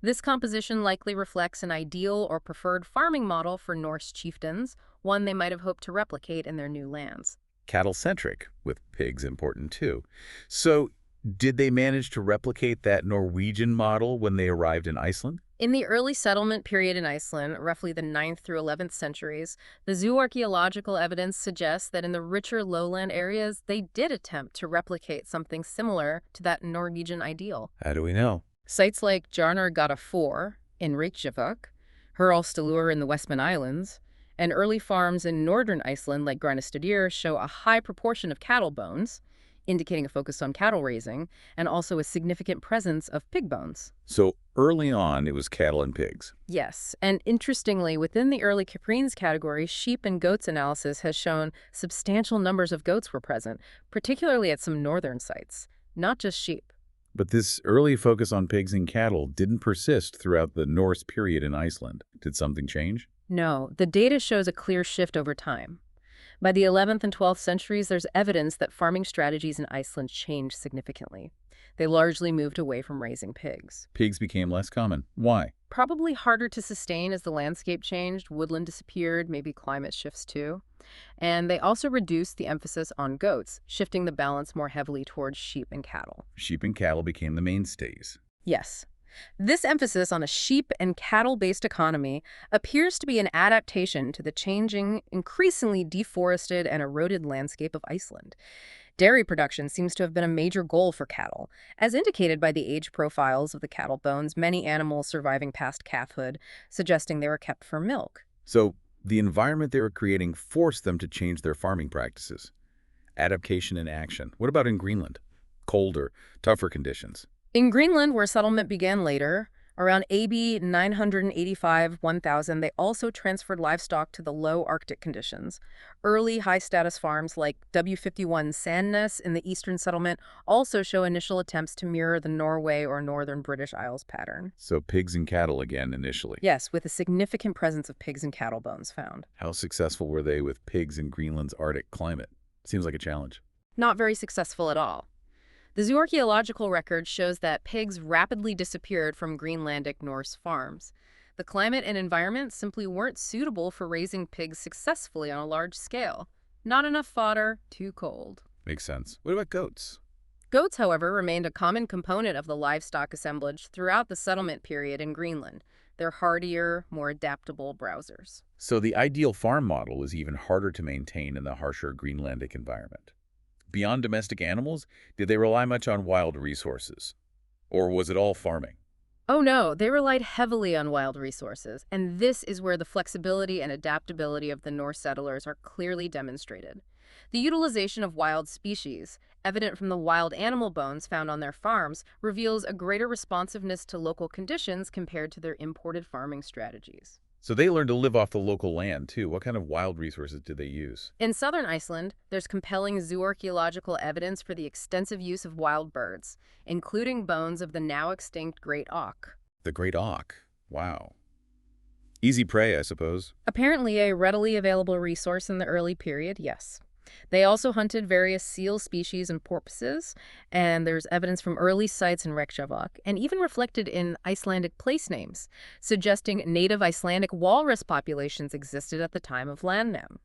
This composition likely reflects an ideal or preferred farming model for Norse chieftains, one they might have hoped to replicate in their new lands. Cattle-centric, with pigs important too. So, did they manage to replicate that Norwegian model when they arrived in Iceland? In the early settlement period in Iceland, roughly the 9th through 11th centuries, the zooarchaeological evidence suggests that in the richer lowland areas, they did attempt to replicate something similar to that Norwegian ideal. How do we know? Sites like Jarnargata 4 in Reykjavik, Huralstalur in the Westman Islands, and early farms in northern Iceland like Granistadir show a high proportion of cattle bones, indicating a focus on cattle raising, and also a significant presence of pig bones. So early on, it was cattle and pigs. Yes, and interestingly, within the early caprines category, sheep and goats analysis has shown substantial numbers of goats were present, particularly at some northern sites, not just sheep. But this early focus on pigs and cattle didn't persist throughout the Norse period in Iceland. Did something change? No, the data shows a clear shift over time. By the 11th and 12th centuries, there's evidence that farming strategies in Iceland changed significantly. They largely moved away from raising pigs. Pigs became less common. Why? Probably harder to sustain as the landscape changed, woodland disappeared, maybe climate shifts too. And they also reduced the emphasis on goats, shifting the balance more heavily towards sheep and cattle. Sheep and cattle became the mainstays. Yes. This emphasis on a sheep and cattle-based economy appears to be an adaptation to the changing, increasingly deforested and eroded landscape of Iceland. Dairy production seems to have been a major goal for cattle, as indicated by the age profiles of the cattle bones, many animals surviving past calfhood, suggesting they were kept for milk. So the environment they were creating forced them to change their farming practices. Adaptation in action. What about in Greenland? Colder, tougher conditions. In Greenland, where settlement began later, around AB 985-1000, they also transferred livestock to the low Arctic conditions. Early high-status farms like W51 Sandnes in the eastern settlement also show initial attempts to mirror the Norway or northern British Isles pattern. So pigs and cattle again initially. Yes, with a significant presence of pigs and cattle bones found. How successful were they with pigs in Greenland's Arctic climate? Seems like a challenge. Not very successful at all. The zooarchaeological record shows that pigs rapidly disappeared from Greenlandic Norse farms. The climate and environment simply weren't suitable for raising pigs successfully on a large scale. Not enough fodder, too cold. Makes sense. What about goats? Goats, however, remained a common component of the livestock assemblage throughout the settlement period in Greenland. They're hardier, more adaptable browsers. So the ideal farm model was even harder to maintain in the harsher Greenlandic environment. Beyond domestic animals, did they rely much on wild resources? Or was it all farming? Oh no, they relied heavily on wild resources, and this is where the flexibility and adaptability of the Norse settlers are clearly demonstrated. The utilization of wild species, evident from the wild animal bones found on their farms, reveals a greater responsiveness to local conditions compared to their imported farming strategies. So they learned to live off the local land, too. What kind of wild resources did they use? In southern Iceland, there's compelling zooarchaeological evidence for the extensive use of wild birds, including bones of the now extinct great auk. The great auk. Wow. Easy prey, I suppose. Apparently a readily available resource in the early period, yes. They also hunted various seal species and porpoises, and there's evidence from early sites in Reykjavik, and even reflected in Icelandic place names, suggesting native Icelandic walrus populations existed at the time of landnám.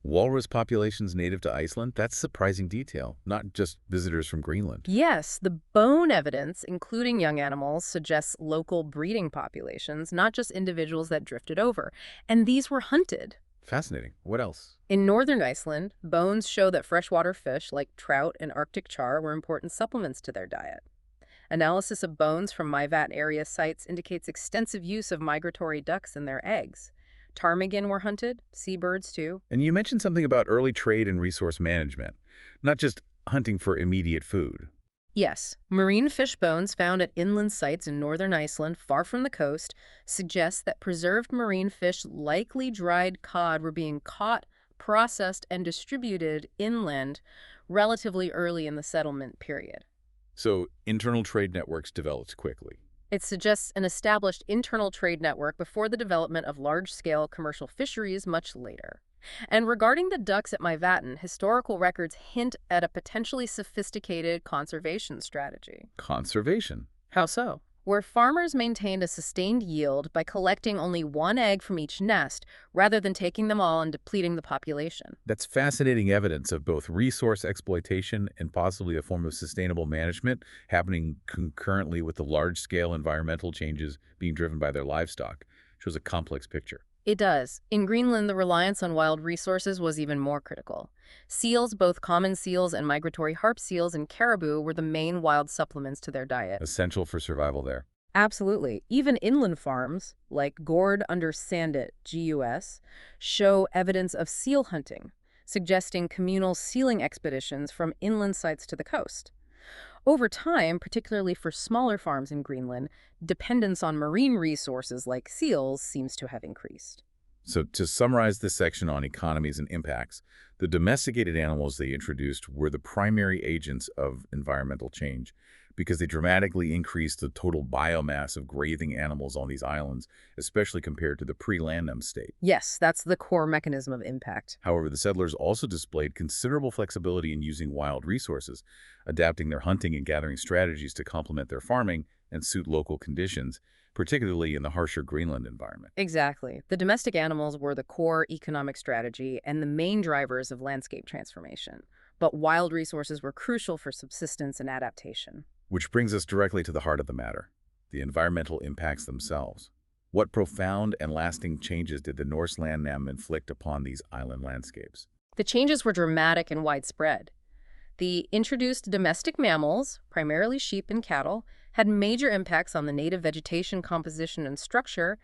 Walrus populations native to Iceland? That's surprising detail, not just visitors from Greenland. Yes, the bone evidence, including young animals, suggests local breeding populations, not just individuals that drifted over, and these were hunted. Fascinating. What else? In northern Iceland, bones show that freshwater fish like trout and Arctic char were important supplements to their diet. Analysis of bones from Mývatn area sites indicates extensive use of migratory ducks and their eggs. Ptarmigan were hunted, seabirds too. And you mentioned something about early trade and resource management, not just hunting for immediate food. Yes, marine fish bones found at inland sites in northern Iceland, far from the coast, suggest that preserved marine fish, likely dried cod, were being caught, processed, and distributed inland relatively early in the settlement period. So internal trade networks developed quickly. It suggests an established internal trade network before the development of large-scale commercial fisheries much later. And regarding the ducks at Mývatn, historical records hint at a potentially sophisticated conservation strategy. Conservation? How so? Where farmers maintained a sustained yield by collecting only one egg from each nest, rather than taking them all and depleting the population. That's fascinating evidence of both resource exploitation and possibly a form of sustainable management happening concurrently with the large-scale environmental changes being driven by their livestock. Shows a complex picture. It does. In Greenland, the reliance on wild resources was even more critical. Seals, both common seals and migratory harp seals and caribou, were the main wild supplements to their diet. Essential for survival there. Absolutely. Even inland farms, like Gord under Sandet, GUS, show evidence of seal hunting, suggesting communal sealing expeditions from inland sites to the coast. Over time, particularly for smaller farms in Greenland, dependence on marine resources like seals seems to have increased. So to summarize this section on economies and impacts, the domesticated animals they introduced were the primary agents of environmental change because they dramatically increased the total biomass of grazing animals on these islands, especially compared to the pre-landnám state. Yes, that's the core mechanism of impact. However, the settlers also displayed considerable flexibility in using wild resources, adapting their hunting and gathering strategies to complement their farming and suit local conditions, particularly in the harsher Greenland environment. Exactly. The domestic animals were the core economic strategy and the main drivers of landscape transformation. But wild resources were crucial for subsistence and adaptation. Which brings us directly to the heart of the matter, the environmental impacts themselves. What profound and lasting changes did the Norse landnám inflict upon these island landscapes? The changes were dramatic and widespread. The introduced domestic mammals, primarily sheep and cattle, had major impacts on the native vegetation composition and structure,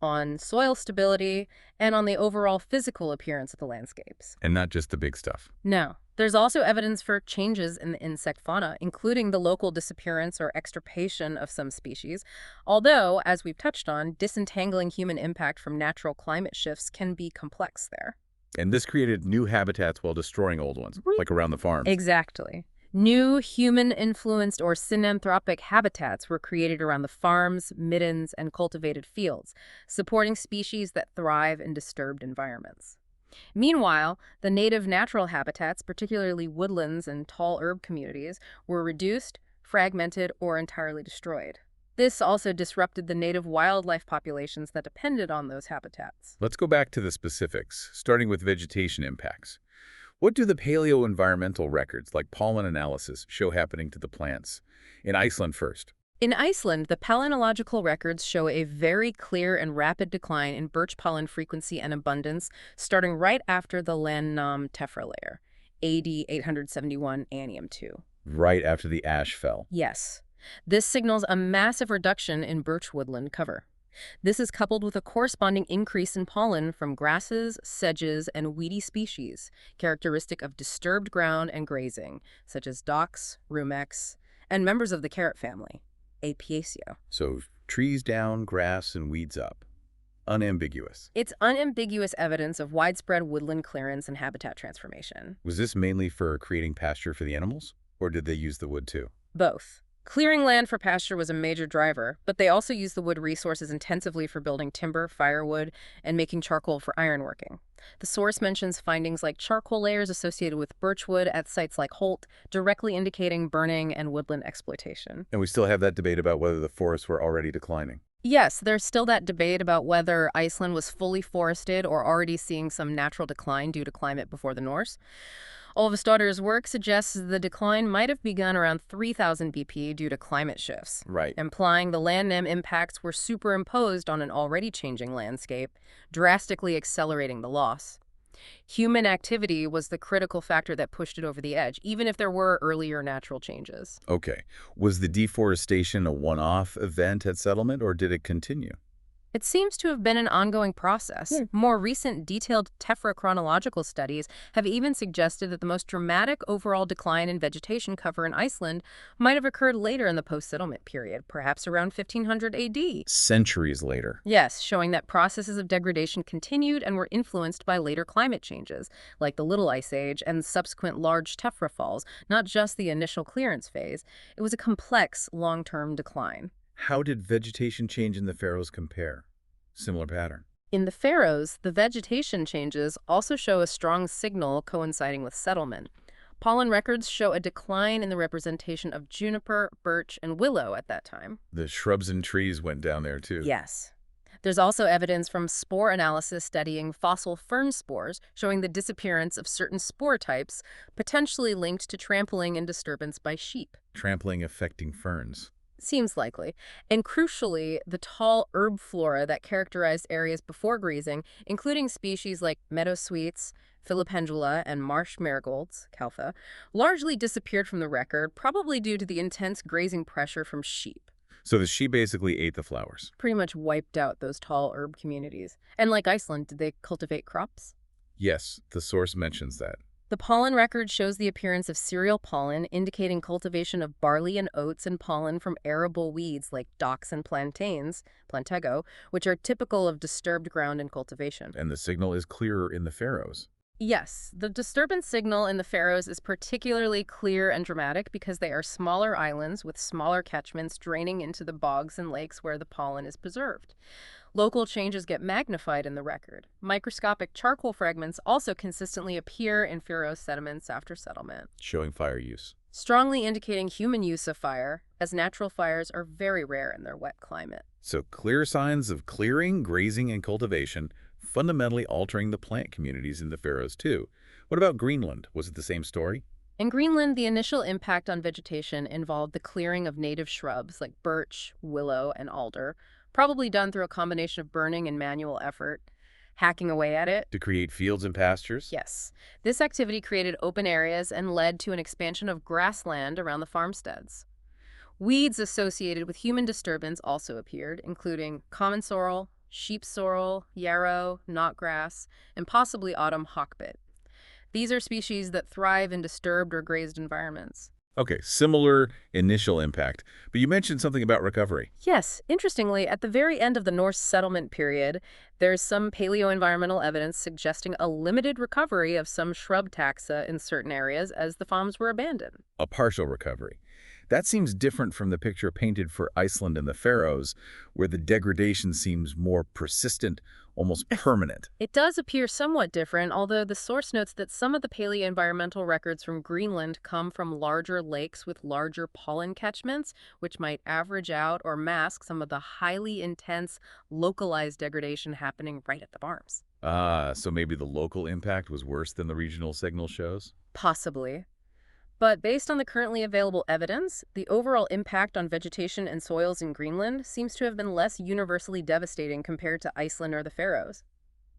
on soil stability, and on the overall physical appearance of the landscapes. And not just the big stuff. No. There's also evidence for changes in the insect fauna, including the local disappearance or extirpation of some species, although, as we've touched on, disentangling human impact from natural climate shifts can be complex there. And this created new habitats while destroying old ones, like around the farms. Exactly. New human-influenced or synanthropic habitats were created around the farms, middens, and cultivated fields, supporting species that thrive in disturbed environments. Meanwhile, the native natural habitats, particularly woodlands and tall herb communities, were reduced, fragmented, or entirely destroyed. This also disrupted the native wildlife populations that depended on those habitats. Let's go back to the specifics, starting with vegetation impacts. What do the paleo-environmental records, like pollen analysis, show happening to the plants? In Iceland first. In Iceland, the palynological records show a very clear and rapid decline in birch pollen frequency and abundance, starting right after the landnám tephrochronology, AD 871 Annium II. Right after the ash fell. Yes. This signals a massive reduction in birch woodland cover. This is coupled with a corresponding increase in pollen from grasses, sedges, and weedy species, characteristic of disturbed ground and grazing, such as docks, rumex, and members of the carrot family, Apiaceae. So trees down, grass and weeds up. Unambiguous. It's unambiguous evidence of widespread woodland clearance and habitat transformation. Was this mainly for creating pasture for the animals, or did they use the wood too? Both. Clearing land for pasture was a major driver, but they also used the wood resources intensively for building timber, firewood, and making charcoal for ironworking. The source mentions findings like charcoal layers associated with birchwood at sites like Holt, directly indicating burning and woodland exploitation. And we still have that debate about whether the forests were already declining. Yes, there's still that debate about whether Iceland was fully forested or already seeing some natural decline due to climate before the Norse. Olafsdottir's work suggests the decline might have begun around 3000 BP due to climate shifts, Right. implying the landnam impacts were superimposed on an already changing landscape, drastically accelerating the loss. Human activity was the critical factor that pushed it over the edge, even if there were earlier natural changes. Okay. Was the deforestation a one-off event at settlement, or did it continue? It seems to have been an ongoing process. More recent detailed tephrochronological studies have even suggested that the most dramatic overall decline in vegetation cover in Iceland might have occurred later in the post-settlement period, perhaps around 1500 AD. Centuries later. Yes, showing that processes of degradation continued and were influenced by later climate changes, like the Little Ice Age and subsequent large tephra falls, not just the initial clearance phase. It was a complex, long-term decline. How did vegetation change in the Faroes compare? Similar pattern. In the Faroes, the vegetation changes also show a strong signal coinciding with settlement. Pollen records show a decline in the representation of juniper, birch, and willow at that time. The shrubs and trees went down there too. Yes. There's also evidence from spore analysis studying fossil fern spores showing the disappearance of certain spore types, potentially linked to trampling and disturbance by sheep. Trampling affecting ferns. Seems likely. And crucially, the tall herb flora that characterized areas before grazing, including species like meadowsweets, filipendula, and marsh marigolds, Caltha, largely disappeared from the record, probably due to the intense grazing pressure from sheep. So the sheep basically ate the flowers. Pretty much wiped out those tall herb communities. And like Iceland, did they cultivate crops? Yes, the source mentions that. The pollen record shows the appearance of cereal pollen, indicating cultivation of barley and oats and pollen from arable weeds like docks and plantains, plantego, which are typical of disturbed ground and cultivation. And the signal is clearer in the Faroes. Yes, the disturbance signal in the Faroes is particularly clear and dramatic because they are smaller islands with smaller catchments draining into the bogs and lakes where the pollen is preserved. Local changes get magnified in the record. Microscopic charcoal fragments also consistently appear in Faroes sediments after settlement, Showing fire use. strongly indicating human use of fire, as natural fires are very rare in their wet climate. So clear signs of clearing, grazing, and cultivation, fundamentally altering the plant communities in the Faroes too. What about Greenland? Was it the same story? In Greenland, the initial impact on vegetation involved the clearing of native shrubs like birch, willow, and alder, probably done through a combination of burning and manual effort, hacking away at it. To create fields and pastures? Yes. This activity created open areas and led to an expansion of grassland around the farmsteads. Weeds associated with human disturbance also appeared, including common sorrel, sheep sorrel, yarrow, knotgrass, and possibly autumn hawkbit. These are species that thrive in disturbed or grazed environments. Okay, similar initial impact. But you mentioned something about recovery. Yes, interestingly, at the very end of the Norse settlement period, there's some paleo-environmental evidence suggesting a limited recovery of some shrub taxa in certain areas as the farms were abandoned. A partial recovery. That seems different from the picture painted for Iceland and the Faroes, where the degradation seems more persistent, almost permanent. It does appear somewhat different, although the source notes that some of the paleo-environmental records from Greenland come from larger lakes with larger pollen catchments, which might average out or mask some of the highly intense, localized degradation happening right at the farms. So maybe the local impact was worse than the regional signal shows? Possibly. But based on the currently available evidence, the overall impact on vegetation and soils in Greenland seems to have been less universally devastating compared to Iceland or the Faroes.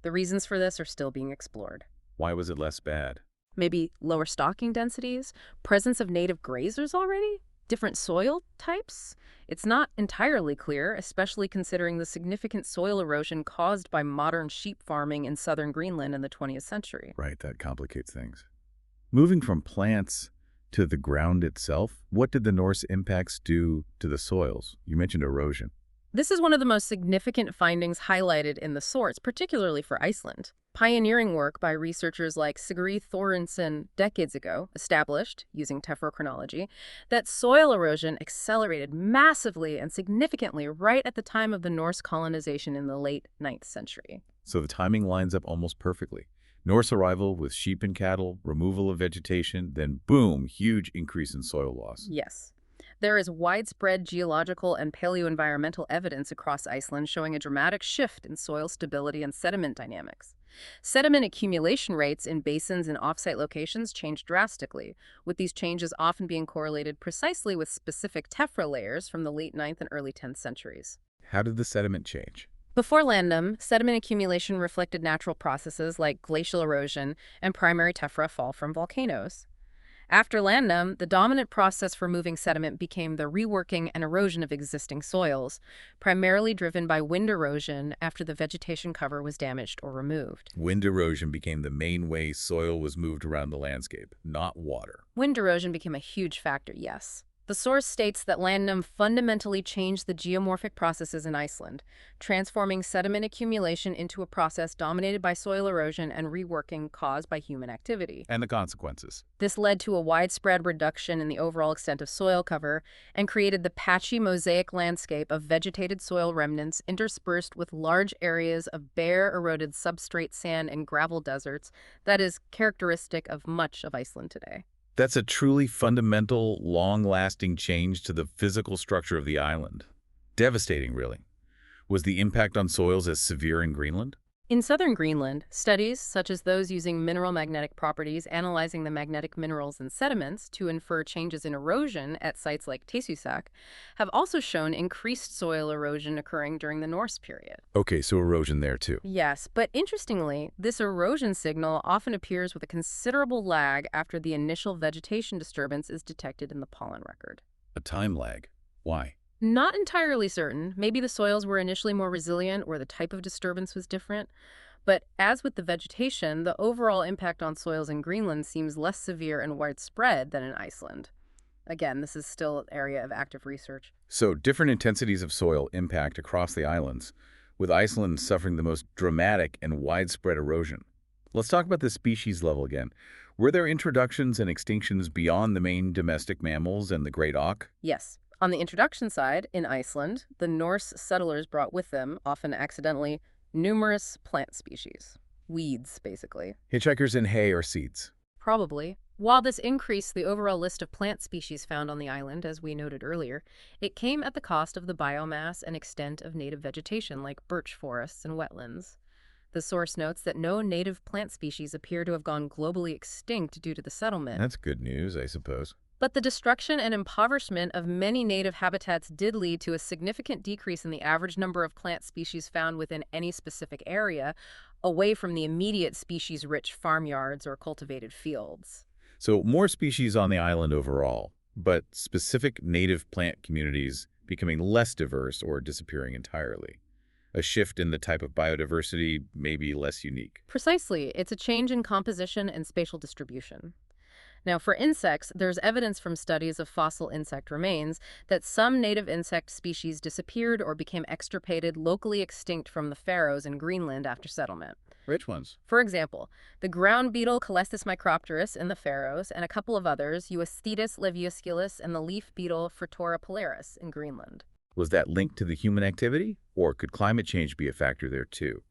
The reasons for this are still being explored. Why was it less bad? Maybe lower stocking densities, presence of native grazers already? different soil types? It's not entirely clear, especially considering the significant soil erosion caused by modern sheep farming in southern Greenland in the 20th century. Right, that complicates things. Moving from plants to the ground itself, what did the Norse impacts do to the soils? You mentioned erosion. This is one of the most significant findings highlighted in the source, particularly for Iceland. Pioneering work by researchers like Sigrid Thorensen decades ago established, using tephrochronology, that soil erosion accelerated massively and significantly right at the time of the Norse colonization in the late 9th century. So the timing lines up almost perfectly. Norse arrival with sheep and cattle, removal of vegetation, then boom, huge increase in soil loss. Yes. There is widespread geological and paleoenvironmental evidence across Iceland showing a dramatic shift in soil stability and sediment dynamics. Sediment accumulation rates in basins and off-site locations changed drastically, with these changes often being correlated precisely with specific tephra layers from the late 9th and early 10th centuries. How did the sediment change? Before landnám, sediment accumulation reflected natural processes like glacial erosion and primary tephra fall from volcanoes. After landnám, the dominant process for moving sediment became the reworking and erosion of existing soils, primarily driven by wind erosion after the vegetation cover was damaged or removed. Wind erosion became the main way soil was moved around the landscape, not water. Wind erosion became a huge factor, yes. The source states that landnám fundamentally changed the geomorphic processes in Iceland, transforming sediment accumulation into a process dominated by soil erosion and reworking caused by human activity. And the consequences. This led to a widespread reduction in the overall extent of soil cover and created the patchy mosaic landscape of vegetated soil remnants interspersed with large areas of bare, eroded substrate sand and gravel deserts that is characteristic of much of Iceland today. That's a truly fundamental, long-lasting change to the physical structure of the island. Devastating, really. Was the impact on soils as severe in Greenland? In southern Greenland, studies, such as those using mineral magnetic properties analyzing the magnetic minerals in sediments to infer changes in erosion at sites like Tesusak, have also shown increased soil erosion occurring during the Norse period. Okay, so erosion there too. Yes, but interestingly, this erosion signal often appears with a considerable lag after the initial vegetation disturbance is detected in the pollen record. A time lag. Why? Not entirely certain. Maybe the soils were initially more resilient or the type of disturbance was different. But as with the vegetation, the overall impact on soils in Greenland seems less severe and widespread than in Iceland. Again, this is still an area of active research. So different intensities of soil impact across the islands, with Iceland suffering the most dramatic and widespread erosion. Let's talk about the species level again. Were there introductions and extinctions beyond the main domestic mammals and the great auk? Yes. On the introduction side, in Iceland, the Norse settlers brought with them, often accidentally, numerous plant species. Weeds, basically. Hitchhikers in hay or seeds? Probably. While this increased the overall list of plant species found on the island, as we noted earlier, it came at the cost of the biomass and extent of native vegetation like birch forests and wetlands. The source notes that no native plant species appear to have gone globally extinct due to the settlement. That's good news, I suppose. But the destruction and impoverishment of many native habitats did lead to a significant decrease in the average number of plant species found within any specific area, away from the immediate species-rich farmyards or cultivated fields. So more species on the island overall, but specific native plant communities becoming less diverse or disappearing entirely. A shift in the type of biodiversity may be less unique. Precisely. It's a change in composition and spatial distribution. Now, for insects, there's evidence from studies of fossil insect remains that some native insect species disappeared or became extirpated locally extinct from the Faroes and Greenland after settlement. Which ones? For example, the ground beetle Colestis micropterus in the Faroes and a couple of others, Euesthetus leviusculus and the leaf beetle Furtora polaris in Greenland. Was that linked to the human activity, or could climate change be a factor there too?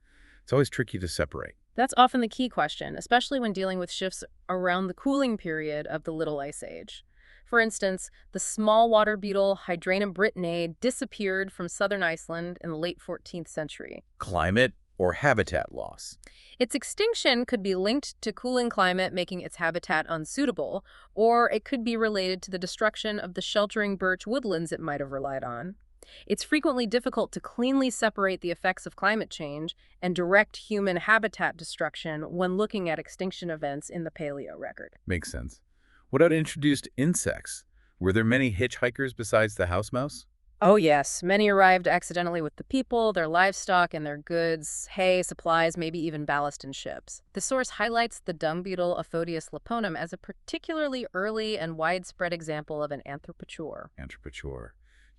It's always tricky to separate. That's often the key question, especially when dealing with shifts around the cooling period of the Little Ice Age. For instance, the small water beetle Hydranum brittinae disappeared from southern Iceland in the late 14th century. Climate or habitat loss? Its extinction could be linked to cooling climate making its habitat unsuitable, or it could be related to the destruction of the sheltering birch woodlands it might have relied on. It's frequently difficult to cleanly separate the effects of climate change and direct human habitat destruction when looking at extinction events in the paleo record. Makes sense. What about introduced insects? Were there many hitchhikers besides the house mouse? Oh, yes. Many arrived accidentally with the people, their livestock, and their goods, hay, supplies, maybe even ballast in ships. The source highlights the dung beetle Aphodius leponum as a particularly early and widespread example of an anthropochore. Anthropochore,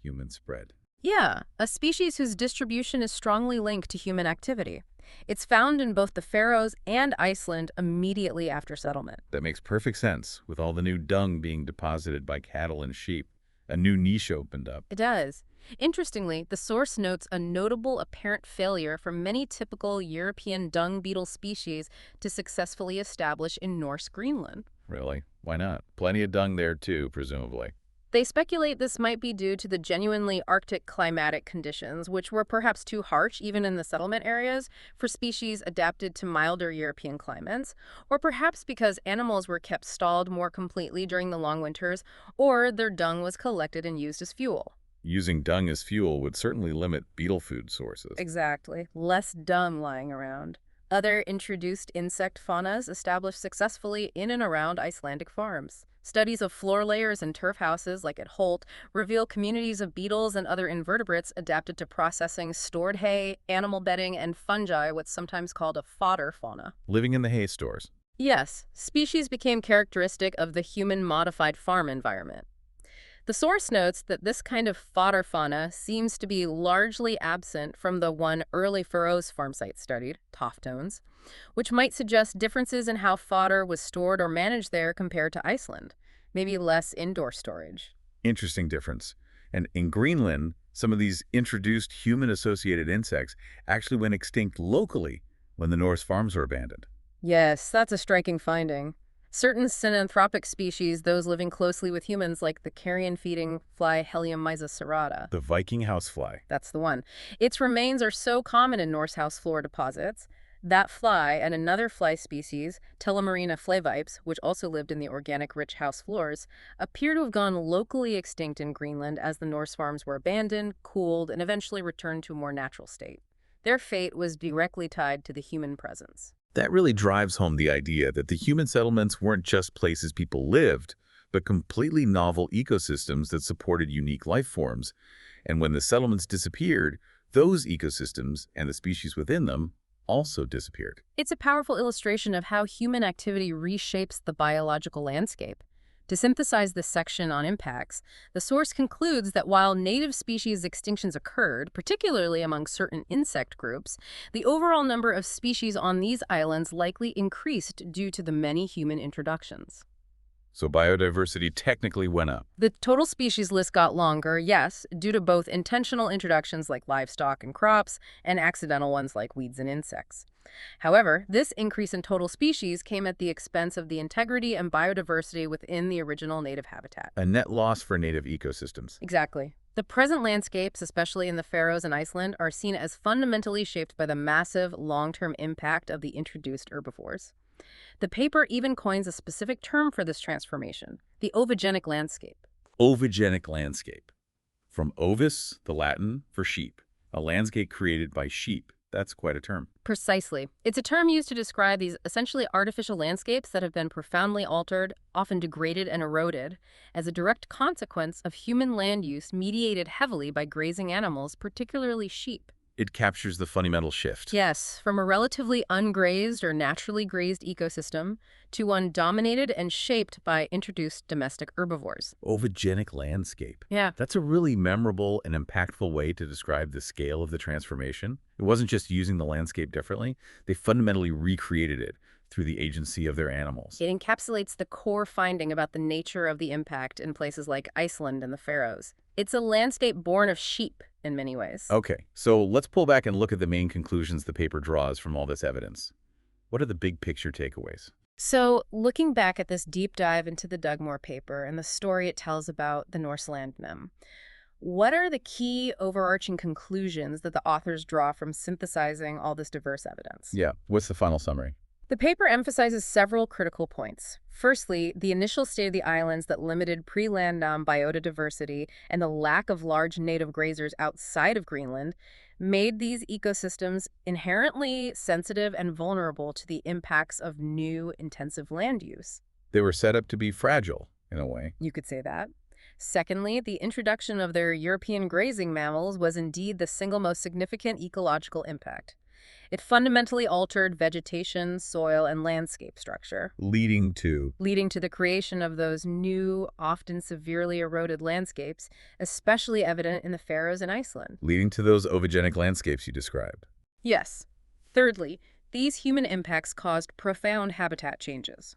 human spread. Yeah, a species whose distribution is strongly linked to human activity. It's found in both the Faroes and Iceland immediately after settlement. That makes perfect sense, with all the new dung being deposited by cattle and sheep. A new niche opened up. It does. Interestingly, the source notes a notable apparent failure for many typical European dung beetle species to successfully establish in Norse Greenland. Really? Why not? Plenty of dung there too, presumably. They speculate this might be due to the genuinely Arctic climatic conditions, which were perhaps too harsh, even in the settlement areas, for species adapted to milder European climates, or perhaps because animals were kept stalled more completely during the long winters, or their dung was collected and used as fuel. Using dung as fuel would certainly limit beetle food sources. Exactly. Less dung lying around. Other introduced insect faunas established successfully in and around Icelandic farms. Studies of floor layers and turf houses, like at Holt, reveal communities of beetles and other invertebrates adapted to processing stored hay, animal bedding, and fungi, what's sometimes called a fodder fauna. Living in the hay stores. Yes, species became characteristic of the human-modified farm environment. The source notes that this kind of fodder fauna seems to be largely absent from the one early Faroes farm site studied, Toftones, which might suggest differences in how fodder was stored or managed there compared to Iceland, maybe less indoor storage. Interesting difference. And in Greenland, some of these introduced human-associated insects actually went extinct locally when the Norse farms were abandoned. Yes, that's a striking finding. Certain synanthropic species, those living closely with humans like the carrion-feeding fly Helium serrata. The Viking housefly. That's the one. Its remains are so common in Norse house floor deposits. That fly and another fly species, Telemarina flavipes, which also lived in the organic-rich house floors, appear to have gone locally extinct in Greenland as the Norse farms were abandoned, cooled, and eventually returned to a more natural state. Their fate was directly tied to the human presence. That really drives home the idea that the human settlements weren't just places people lived, but completely novel ecosystems that supported unique life forms. And when the settlements disappeared, those ecosystems and the species within them also disappeared. It's a powerful illustration of how human activity reshapes the biological landscape. To synthesize this section on impacts, the source concludes that while native species extinctions occurred, particularly among certain insect groups, the overall number of species on these islands likely increased due to the many human introductions. So biodiversity technically went up. The total species list got longer, yes, due to both intentional introductions like livestock and crops and accidental ones like weeds and insects. However, this increase in total species came at the expense of the integrity and biodiversity within the original native habitat. A net loss for native ecosystems. Exactly. The present landscapes, especially in the Faroes and Iceland, are seen as fundamentally shaped by the massive long-term impact of the introduced herbivores. The paper even coins a specific term for this transformation, the ovogenic landscape. Ovogenic landscape. From ovis, the Latin for sheep, a landscape created by sheep. That's quite a term. Precisely. It's a term used to describe these essentially artificial landscapes that have been profoundly altered, often degraded and eroded, as a direct consequence of human land use mediated heavily by grazing animals, particularly sheep. It captures the fundamental shift. Yes, from a relatively ungrazed or naturally grazed ecosystem to one dominated and shaped by introduced domestic herbivores. Ovogenic landscape. Yeah. That's a really memorable and impactful way to describe the scale of the transformation. It wasn't just using the landscape differently. They fundamentally recreated it through the agency of their animals. It encapsulates the core finding about the nature of the impact in places like Iceland and the Faroes. It's a landscape born of sheep in many ways. Okay, so let's pull back and look at the main conclusions the paper draws from all this evidence. What are the big picture takeaways? So, looking back at this deep dive into the Dugmore paper and the story it tells about the Norse landnám, what are the key overarching conclusions that the authors draw from synthesizing all this diverse evidence? Yeah, what's the final summary? The paper emphasizes several critical points. Firstly, the initial state of the islands that limited pre-landnám biota diversity and the lack of large native grazers outside of Greenland made these ecosystems inherently sensitive and vulnerable to the impacts of new intensive land use. They were set up to be fragile, in a way. You could say that. Secondly, the introduction of their European grazing mammals was indeed the single most significant ecological impact. It fundamentally altered vegetation, soil, and landscape structure, Leading to leading to the creation of those new, often severely eroded landscapes, especially evident in the Faroes and Iceland. those ovogenic landscapes you described. Yes. Thirdly, these human impacts caused profound habitat changes.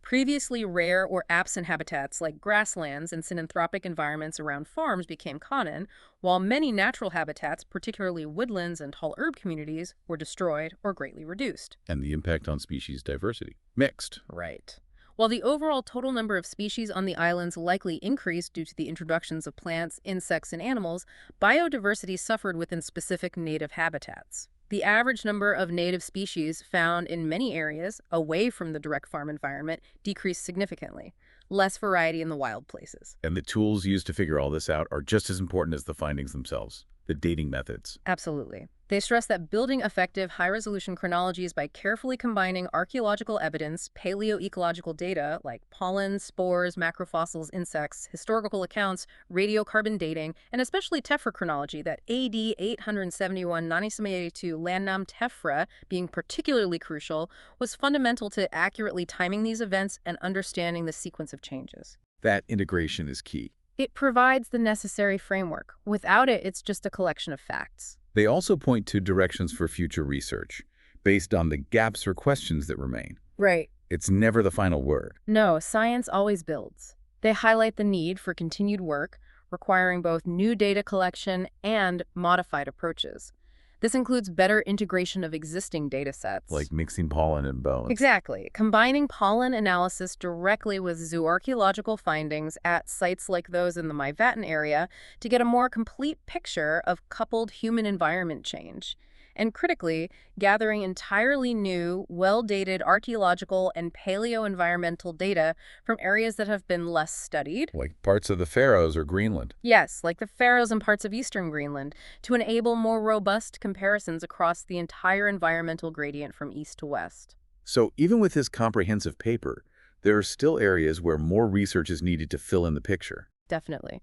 Previously rare or absent habitats like grasslands and synanthropic environments around farms became common, while many natural habitats, particularly woodlands and tall herb communities, were destroyed or greatly reduced. And the impact on species diversity. Mixed. Right. While the overall total number of species on the islands likely increased due to the introductions of plants, insects, and animals, biodiversity suffered within specific native habitats. The average number of native species found in many areas, away from the direct farm environment, decreased significantly. Less variety in the wild places. And the tools used to figure all this out are just as important as the findings themselves. The dating methods. Absolutely. They stress that building effective high-resolution chronologies by carefully combining archaeological evidence, paleoecological data like pollen, spores, macrofossils, insects, historical accounts, radiocarbon dating, and especially tephrochronology, that AD 871-982 landnám tephra being particularly crucial, was fundamental to accurately timing these events and understanding the sequence of changes. That integration is key. It provides the necessary framework. Without it, it's just a collection of facts. They also point to directions for future research, based on the gaps or questions that remain. Right. It's never the final word. No, science always builds. They highlight the need for continued work, requiring both new data collection and modified approaches. This includes better integration of existing data sets. Like mixing pollen and bones. Exactly. Combining pollen analysis directly with zooarchaeological findings at sites like those in the Maivatten area to get a more complete picture of coupled human-environment change. And critically, gathering entirely new, well-dated archaeological and paleo-environmental data from areas that have been less studied. Like parts of the Faroes or Greenland. Yes, like the Faroes and parts of eastern Greenland, to enable more robust comparisons across the entire environmental gradient from east to west. So even with this comprehensive paper, there are still areas where more research is needed to fill in the picture. Definitely.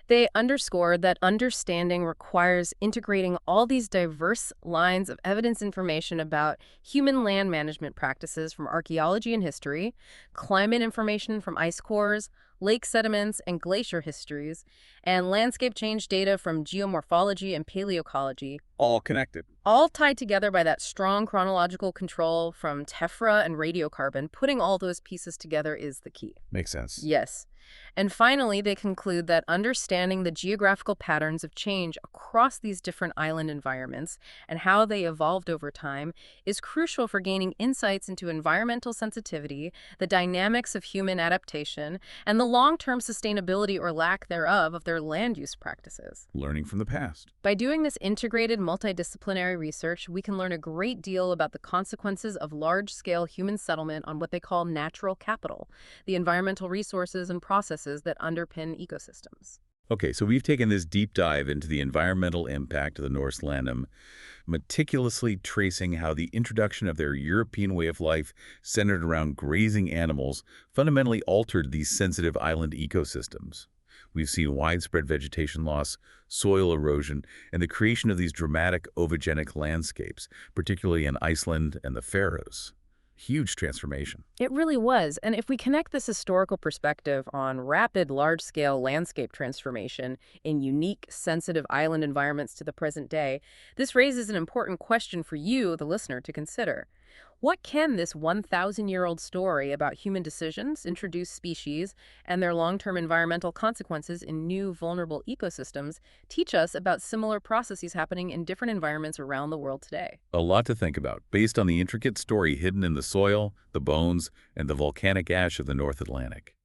They underscored that understanding requires integrating all these diverse lines of evidence information about human land management practices from archaeology and history, climate information from ice cores, lake sediments and glacier histories, and landscape change data from geomorphology and paleoecology. All connected. All tied together by that strong chronological control from tephra and radiocarbon. Putting all those pieces together is the key. Makes sense. Yes. And finally, they conclude that understanding the geographical patterns of change across these different island environments and how they evolved over time is crucial for gaining insights into environmental sensitivity, the dynamics of human adaptation, and the long-term sustainability or lack thereof of their land use practices. Learning from the past. By doing this integrated multidisciplinary research, we can learn a great deal about the consequences of large-scale human settlement on what they call natural capital, the environmental resources and processes that underpin ecosystems. Okay, so we've taken this deep dive into the environmental impact of the Norse landnám, meticulously tracing how the introduction of their European way of life centered around grazing animals fundamentally altered these sensitive island ecosystems. We've seen widespread vegetation loss, soil erosion, and the creation of these dramatic ovogenic landscapes, particularly in Iceland and the Faroes. Huge transformation. It really was. And if we connect this historical perspective on rapid, large-scale landscape transformation in unique, sensitive island environments to the present day, this raises an important question for you, the listener, to consider. What can this 1,000-year-old story about human decisions, introduced species, and their long-term environmental consequences in new, vulnerable ecosystems teach us about similar processes happening in different environments around the world today? A lot to think about, based on the intricate story hidden in the soil, the bones, and the volcanic ash of the North Atlantic.